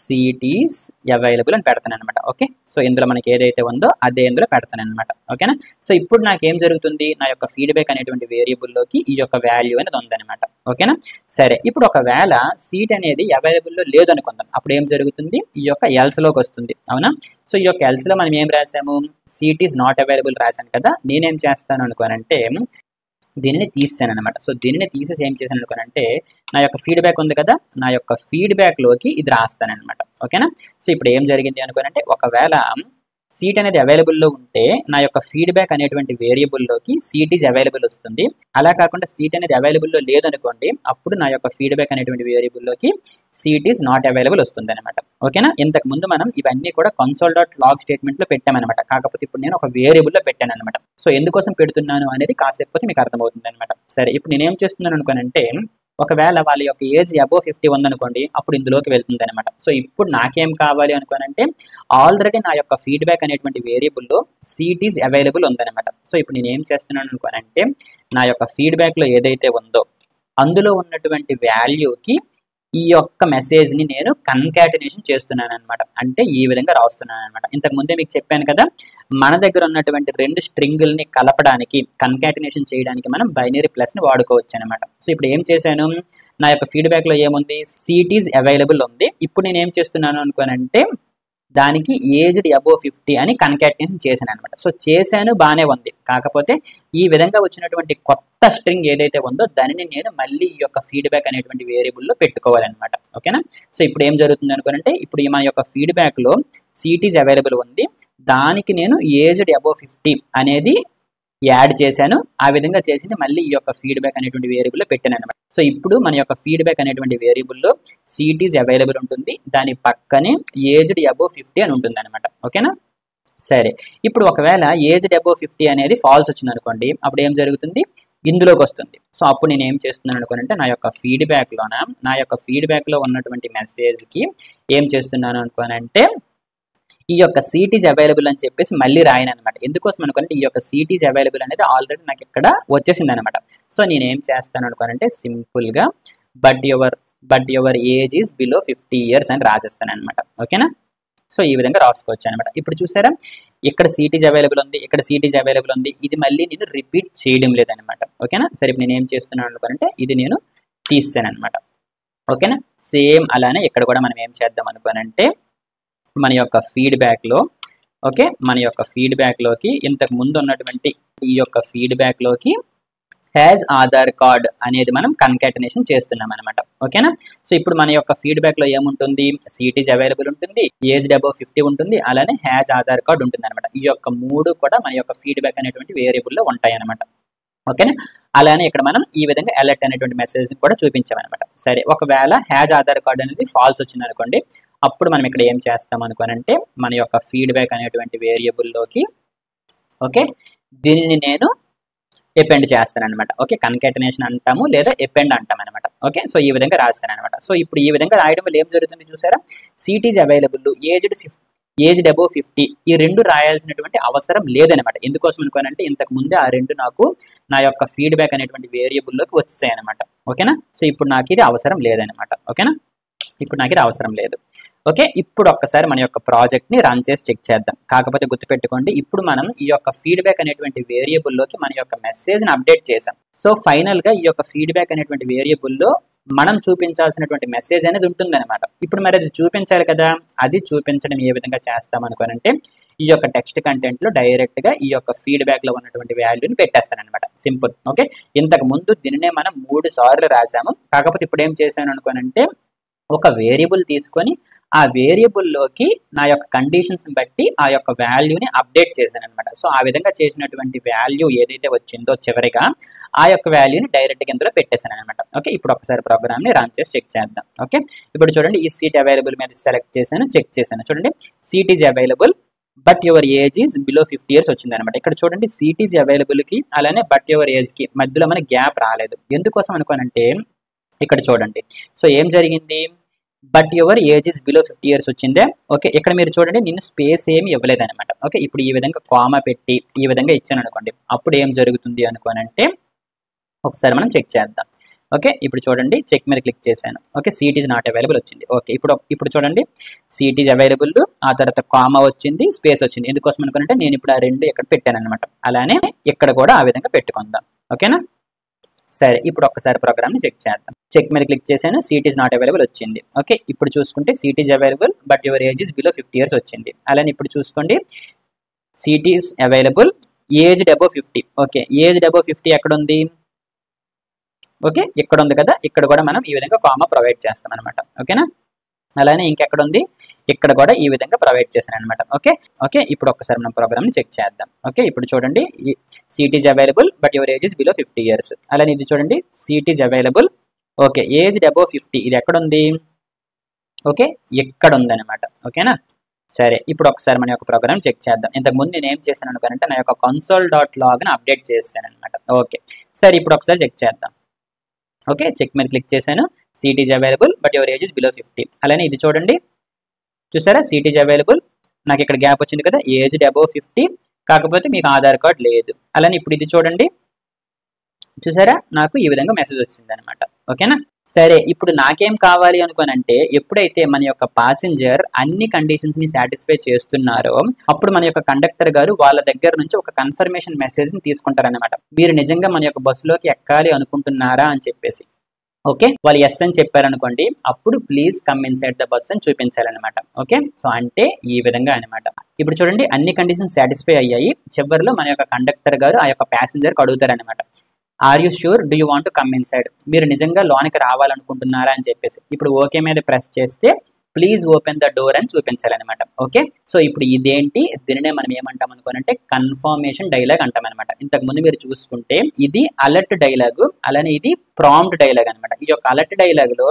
సీట్ ఈజ్ అవైలబుల్ అని పెడతాను అనమాట. ఓకే, సో ఇందులో మనకి ఏదైతే ఉందో అదే ఇందులో పెడతాను అనమాట. ఓకేనా, సో ఇప్పుడు నాకేం జరుగుతుంది, నా యొక్క ఫీడ్బ్యాక్ అనేటువంటి వేరియబుల్లోకి ఈ యొక్క వాల్యూ అనేది ఉందన్నమాట. ఓకేనా, సరే, ఇప్పుడు ఒకవేళ సీట్ అనేది అవైలబుల్లో లేదనుకుందాం, అప్పుడు ఏం జరుగుతుంది, ఈ యొక్క ఎల్స్లోకి వస్తుంది. అవునా, సో ఈ యొక్క ఎల్స్లో మనం ఏం రాసాము, సీట్ ఈజ్ నాట్ అవైలబుల్ రాశాను కదా, నేనేం చేస్తాను అనుకోనంటే దీనిని తీసాను అనమాట. సో దీనిని తీసేసి ఏం చేశాను అనుకోనంటే, నా యొక్క ఫీడ్బ్యాక్ ఉంది కదా, నా యొక్క ఫీడ్బ్యాక్లోకి ఇది రాస్తాను అనమాట. ఓకేనా, సో ఇప్పుడు ఏం జరిగింది అనుకోనంటే, ఒకవేళ సీట్ అనేది అవైలబుల్లో ఉంటే నా యొక్క ఫీడ్బ్యాక్ అనేటువంటి వేరియబుల్లోకి సీట్ ఈజ్ అవైలబుల్ వస్తుంది. అలా కాకుండా సీట్ అనేది అవైలబుల్లో లేదనుకోండి, అప్పుడు నా యొక్క ఫీడ్బ్యాక్ అనేటువంటి వేరియబుల్లోకి సీట్ ఈజ్ నాట్ అవైలబుల్ వస్తుంది అనమాట. ఓకేనా, ఇంతకు ముందు మనం ఇవన్నీ కూడా console.log స్టేట్మెంట్లో పెట్టామన్నమాట. కాకపోతే ఇప్పుడు నేను ఒక వేరియబుల్లో పెట్టాను అనమాట. సో ఎందుకోసం పెడుతున్నాను అనేది కాసేపు మీకు అర్థమవుతుంది అనమాట. సరే, ఇప్పుడు నేనేం చేస్తున్నాను అనుకోనంటే, ఒకవేళ వాళ్ళ యొక్క ఏజ్ అబోవ్ 50 ఉందనుకోండి, అప్పుడు ఇందులోకి వెళ్తుంది అనమాట. సో ఇప్పుడు నాకేం కావాలి అనుకోనంటే, ఆల్రెడీ నా యొక్క ఫీడ్బ్యాక్ అనేటువంటి వేరియబుల్లో సీట్ ఈజ్ అవైలబుల్ ఉందన్నమాట. సో ఇప్పుడు నేను ఏం చేస్తున్నాను అనుకోనంటే, నా యొక్క ఫీడ్బ్యాక్లో ఏదైతే ఉందో అందులో ఉన్నటువంటి వాల్యూకి ఈ యొక్క మెసేజ్ని నేను కన్కాటినేషన్ చేస్తున్నాను అనమాట. అంటే ఈ విధంగా రాస్తున్నాను అనమాట. ఇంతకు ముందే మీకు చెప్పాను కదా, మన దగ్గర ఉన్నటువంటి రెండు స్ట్రింగుల్ని కలపడానికి, కన్కాటినేషన్ చేయడానికి మనం బైనరీ ప్లస్ని వాడుకోవచ్చు అనమాట. సో ఇప్పుడు ఏం చేశాను, నా యొక్క ఫీడ్బ్యాక్లో ఏముంది, సీట్ ఈజ్ అవైలబుల్ ఉంది. ఇప్పుడు నేను ఏం చేస్తున్నాను అనుకోనంటే, దానికి ఏజ్డ్ అబోవ్ 50 అని కన్కాటినేషన్ చేశాను అనమాట. సో చేశాను, బాగానే ఉంది. కాకపోతే ఈ విధంగా వచ్చినటువంటి కొత్త స్ట్రింగ్ ఏదైతే ఉందో దానిని నేను మళ్ళీ ఈ యొక్క ఫీడ్బ్యాక్ అనేటువంటి వేరియబుల్లో పెట్టుకోవాలన్నమాట. ఓకేనా, సో ఇప్పుడు ఏం జరుగుతుంది అనుకోనంటే, ఇప్పుడు మన యొక్క ఫీడ్బ్యాక్లో సీట్ ఈజ్ అవైలబుల్ ఉంది, దానికి నేను ఏజ్డ్ అబోవ్ 50 అనేది యాడ్ చేశాను. ఆ విధంగా చేసింది మళ్ళీ ఈ యొక్క ఫీడ్బ్యాక్ అనేటువంటి వేరియబుల్లో పెట్టాను అనమాట. సో ఇప్పుడు మన యొక్క ఫీడ్బ్యాక్ అనేటువంటి వేరియబుల్లో సీట్ ఈజ్ అవైలబుల్ ఉంటుంది, దాని పక్కనే ఏజ్డ్ అబోవ్ 50 అని ఉంటుంది అనమాట. ఓకేనా, సరే, ఇప్పుడు ఒకవేళ ఏజ్డ్ అబోవ్ 50 అనేది ఫాల్స్ వచ్చింది అనుకోండి, అప్పుడు ఏం జరుగుతుంది, ఇందులోకి వస్తుంది. సో అప్పుడు నేను ఏం చేస్తున్నాను అనుకోనంటే, నా యొక్క ఫీడ్బ్యాక్లో ఉన్నటువంటి మెసేజ్కి ఏం చేస్తున్నాను అనుకోనంటే, ఈ యొక్క సీట్ ఈజ్ అవైలబుల్ అని చెప్పేసి మళ్ళీ రాయను అనమాట. ఎందుకోసం అనుకోనంటే, ఈ యొక్క సీట్ ఈజ్ అవైలబుల్ అనేది ఆల్రెడీ నాకు ఇక్కడ వచ్చేసింది అనమాట. సో నేను ఏం చేస్తాను అనుకోనంటే, సింపుల్గా but your age is below 50 years అని రాసేస్తాను అనమాట. ఓకేనా, సో ఈ విధంగా రాసుకోవచ్చు అనమాట. ఇప్పుడు చూసారా, ఇక్కడ సీట్ ఈజ్ అవైలబుల్ ఉంది, ఇక్కడ సీట్ ఈజ్ అవైలబుల్ ఉంది, ఇది మళ్ళీ నేను రిపీట్ చేయడం లేదనమాట. ఓకేనా, సరే, ఇప్పుడు నేను ఏం చేస్తున్నాను అనుకోనంటే, ఇది నేను తీసాను అనమాట. ఓకేనా, సేమ్ అలానే ఇక్కడ కూడా మనం ఏం చేద్దాం అనుకోనంటే, మన యొక్క ఫీడ్బ్యాక్లో, ఓకే, మన యొక్క ఫీడ్బ్యాక్లోకి ఇంతకు ముందు ఉన్నటువంటి ఈ యొక్క ఫీడ్బ్యాక్లోకి హ్యాజ్ ఆధార్ కార్డ్ అనేది మనం కన్కాటినేషన్ చేస్తున్నాం అనమాట. ఓకేనా, సో ఇప్పుడు మన యొక్క ఫీడ్బ్యాక్లో ఏముంటుంది, సీట్ ఈజ్ అవైలబుల్ ఉంటుంది, ఏజ్ అబోవ్ 50 ఉంటుంది, అలానే హ్యాజ్ ఆధార్ కార్డ్ ఉంటుంది అనమాట. ఈ యొక్క మూడు కూడా మన యొక్క ఫీడ్బ్యాక్ అనేటువంటి వేరియబుల్లో ఉంటాయి అనమాట. ఓకేనా, అలానే ఇక్కడ మనం ఈ విధంగా అలర్ట్ అనేటువంటి మెసేజ్ కూడా చూపించామన్నమాట. సరే, ఒకవేళ హ్యాజ్ ఆధార్ కార్డ్ అనేది ఫాల్స్ వచ్చింది అనుకోండి, అప్పుడు మనం ఇక్కడ ఏం చేస్తాం అనుకోనంటే, మన యొక్క ఫీడ్బ్యాక్ అనేటువంటి వేరియబుల్లోకి, ఓకే, దీనిని నేను ఎపెండ్ చేస్తాను అనమాట. ఓకే, కన్కాటినేషన్ అంటాము లేదా ఎపెండ్ అంటాం అనమాట. ఓకే, సో ఈ విధంగా రాస్తాను అనమాట. సో ఇప్పుడు ఈ విధంగా రాయడం వల్ల ఏం జరుగుతుంది చూసారా, seat is available, aged above 50 ఈ రెండు రాయాల్సినటువంటి అవసరం లేదనమాట. ఎందుకోసం అనుకోనంటే, ఇంతకు ముందే ఆ రెండు నాకు నా యొక్క ఫీడ్బ్యాక్ అనేటువంటి వేరియబుల్లోకి వచ్చాయి అనమాట. ఓకేనా, సో ఇప్పుడు నాకు ఇది అవసరం లేదనమాట. ఓకేనా, ఇప్పుడు నాకు ఇది అవసరం లేదు. ఓకే, ఇప్పుడు ఒక్కసారి మన యొక్క ప్రాజెక్ట్ని రన్ చేసి చెక్ చేద్దాం. కాకపోతే గుర్తుపెట్టుకోండి, ఇప్పుడు మనం ఈ యొక్క ఫీడ్బ్యాక్ అనేటువంటి వేరియబుల్లోకి మన యొక్క మెసేజ్ని అప్డేట్ చేసాం. సో ఫైనల్గా ఈ యొక్క ఫీడ్బ్యాక్ అనేటువంటి వేరియబుల్లో మనం చూపించాల్సినటువంటి మెసేజ్ అనేది ఉంటుందన్నమాట. ఇప్పుడు మరి అది చూపించాలి కదా, అది చూపించడం ఏ విధంగా చేస్తాం అనుకోనంటే, ఈ యొక్క టెక్స్ట్ కంటెంట్లో డైరెక్ట్గా ఈ యొక్క ఫీడ్బ్యాక్లో ఉన్నటువంటి వాల్యూని పెట్టేస్తాను అనమాట. సింపుల్. ఓకే, ఇంతకు ముందు దీనినే మనం 3 సార్లు రాసాము. కాకపోతే ఇప్పుడు ఏం చేశాను అనుకోనంటే, ఒక వేరియబుల్ తీసుకొని ఆ వేరియబుల్లోకి నా యొక్క కండిషన్స్ బట్టి ఆ యొక్క వాల్యూని అప్డేట్ చేశాను అనమాట. సో ఆ విధంగా చేసినటువంటి వాల్యూ ఏదైతే వచ్చిందో చివరిగా ఆ యొక్క వాల్యూని డైరెక్ట్గా ఇందులో పెట్టేశాను అనమాట. ఓకే, ఇప్పుడు ఒకసారి ప్రోగ్రామ్ని రన్ చేసి చెక్ చేద్దాం. ఓకే, ఇప్పుడు చూడండి ఈ సీట్ అవైలబుల్ మీద సెలెక్ట్ చేశాను, చెక్ చేశాను. చూడండి seat is available but your age is below 50 years వచ్చింది అనమాట. ఇక్కడ చూడండి సీట్ ఈజ్ అవైలబుల్కి అలానే బట్ యువర్ ఏజ్కి మధ్యలో మనకి గ్యాప్ రాలేదు. ఎందుకోసం అనుకోనంటే ఇక్కడ చూడండి, సో ఏం జరిగింది, but your age is below 50 years వచ్చిందే. ఓకే, ఇక్కడ మీరు చూడండి నేను స్పేస్ ఏమి ఇవ్వలేదు అనమాట. ఓకే, ఇప్పుడు ఈ విధంగా కామా పెట్టి ఈ విధంగా ఇచ్చాను అనుకోండి, అప్పుడు ఏం జరుగుతుంది అనుకోనంటే ఒకసారి మనం చెక్ చేద్దాం. ఓకే, ఇప్పుడు చూడండి చెక్ మీద క్లిక్ చేశాను. Okay, seat is not available వచ్చింది. ఓకే, ఇప్పుడు చూడండి సీట్ ఈజ్ అవైలబుల్, ఆ తర్వాత కామా వచ్చింది, స్పేస్ వచ్చింది. ఎందుకోసం అనుకుంటే నేను ఇప్పుడు ఆ రెండు ఇక్కడ పెట్టాను అనమాట. అలానే ఇక్కడ కూడా ఆ విధంగా పెట్టుకుందాం. ఓకేనా, సరే ఇప్పుడు ఒక్కసారి ప్రోగ్రామ్ని చెక్ చేద్దాం. చెక్ మీద క్లిక్ చేశాను, సీట్ ఈజ్ నాట్ అవైలబుల్ వచ్చింది. ఓకే, ఇప్పుడు చూసుకుంటే seat is available but your age is below 50 years వచ్చింది. అలానే ఇప్పుడు చూసుకోండి seat is available aged above 50. Okay, aged above 50 ఎక్కడ ఉంది, ఓకే ఇక్కడ ఉంది కదా, ఇక్కడ కూడా మనం ఈ విధంగా కామా ప్రొవైడ్ చేస్తాం అనమాట. ఓకేనా, అలానే ఇంకెక్కడ ఉంది, ఇక్కడ కూడా ఈ విధంగా ప్రొవైడ్ చేశాను అనమాట. ఓకే ఓకే, ఇప్పుడు ఒక్కసారి మనం ప్రోగ్రామ్ని చెక్ చేద్దాం. ఓకే, ఇప్పుడు చూడండి seat is available but your age is below 50 years. అలానే ఇది చూడండి seat is available, okay age above 50, ఇది ఎక్కడ ఉంది, ఓకే ఇక్కడ ఉందన్నమాట. ఓకేనా, సరే ఇప్పుడు ఒకసారి మన యొక్క ప్రోగ్రామ్ చెక్ చేద్దాం. ఇంతకుముందు నేను ఏం చేశాను అనుకుంటే నా యొక్క console.logని అప్డేట్ చేశాను అనమాట. ఓకే, సరే ఇప్పుడు ఒకసారి చెక్ చేద్దాం. ఓకే, చెక్ మీద క్లిక్ చేశాను, seat is available but your age is below 50. అలానే ఇది చూడండి, చూసారా సీట్ ఈజ్ అవైలబుల్, నాకు ఇక్కడ గ్యాప్ వచ్చింది కదా, ఏజ్డ్ అబోవ్ 50, కాకపోతే మీకు ఆధార్ కార్డ్ లేదు. అలానే ఇప్పుడు ఇది చూడండి, చూసారా నాకు ఈ విధంగా మెసేజ్ వచ్చింది అనమాట. ఓకేనా, సరే ఇప్పుడు నాకేం కావాలి అనుకోనంటే ఎప్పుడైతే మన యొక్క ప్యాసింజర్ అన్ని కండిషన్స్ ని సాటిస్ఫై చేస్తున్నారో అప్పుడు మన యొక్క కండక్టర్ గారు వాళ్ళ దగ్గర నుంచి ఒక కన్ఫర్మేషన్ మెసేజ్ ని తీసుకుంటారనమాట. మీరు నిజంగా మన యొక్క బస్సులోకి ఎక్కాలి అనుకుంటున్నారా అని చెప్పేసి. ఓకే, వాళ్ళు ఎస్ అని చెప్పారనుకోండి, అప్పుడు please come inside the bus అని చూపించాలన్నమాట. ఓకే, సో అంటే ఈ విధంగా అనమాట. ఇప్పుడు చూడండి అన్ని కండిషన్స్ సాటిస్ఫై అయ్యాయి. చివరిలో మన యొక్క కండక్టర్ గారు ఆ యొక్క ప్యాసింజర్కి అడుగుతారనమాట, are you sure do you want to come inside, మీరు నిజంగా లోనికి రావాలనుకుంటున్నారా అని చెప్పేసి. ఇప్పుడు ఓకే మీద ప్రెస్ చేస్తే ప్లీజ్ ఓపెన్ ద డోర్ అని చూపించాలన్నమాట. ఓకే, సో ఇప్పుడు ఇదేంటి, దీనినే మనం ఏమంటాం అనుకోనంటే కన్ఫర్మేషన్ డైలాగ్ అంటాం అనమాట. ఇంతకు ముందు మీరు చూసుకుంటే ఇది అలర్ట్ డైలాగ్, అలానే ఇది ప్రాంప్ట్ డైలాగ్ అనమాట. ఈ యొక్క అలర్ట్ డైలాగ్ లో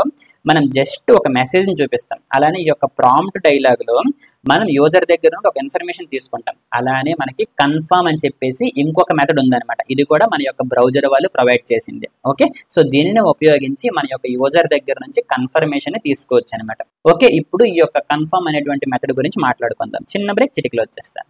మనం జస్ట్ ఒక మెసేజ్ ని చూపిస్తాం, అలానే ఈ యొక్క ప్రాంప్ట్ డైలాగ్ లో మనం యూజర్ దగ్గర నుండి ఒక ఇన్ఫర్మేషన్ తీసుకుంటాం. అలానే మనకి కన్ఫర్మ్ అని చెప్పేసి ఇంకొక మెథడ్ ఉందన్నమాట. ఇది కూడా మన యొక్క బ్రౌజర్ వాళ్ళు ప్రొవైడ్ చేసింది. ఓకే, సో దీనిని ఉపయోగించి మన యొక్క యూజర్ దగ్గర నుంచి కన్ఫర్మేషన్ తీసుకోవచ్చు అనమాట. ఓకే, ఇప్పుడు ఈ యొక్క కన్ఫర్మ్ అనేటువంటి మెథడ్ గురించి మాట్లాడుకుందాం. చిన్న బ్రేక్, చిటికలో వచ్చేస్తాను.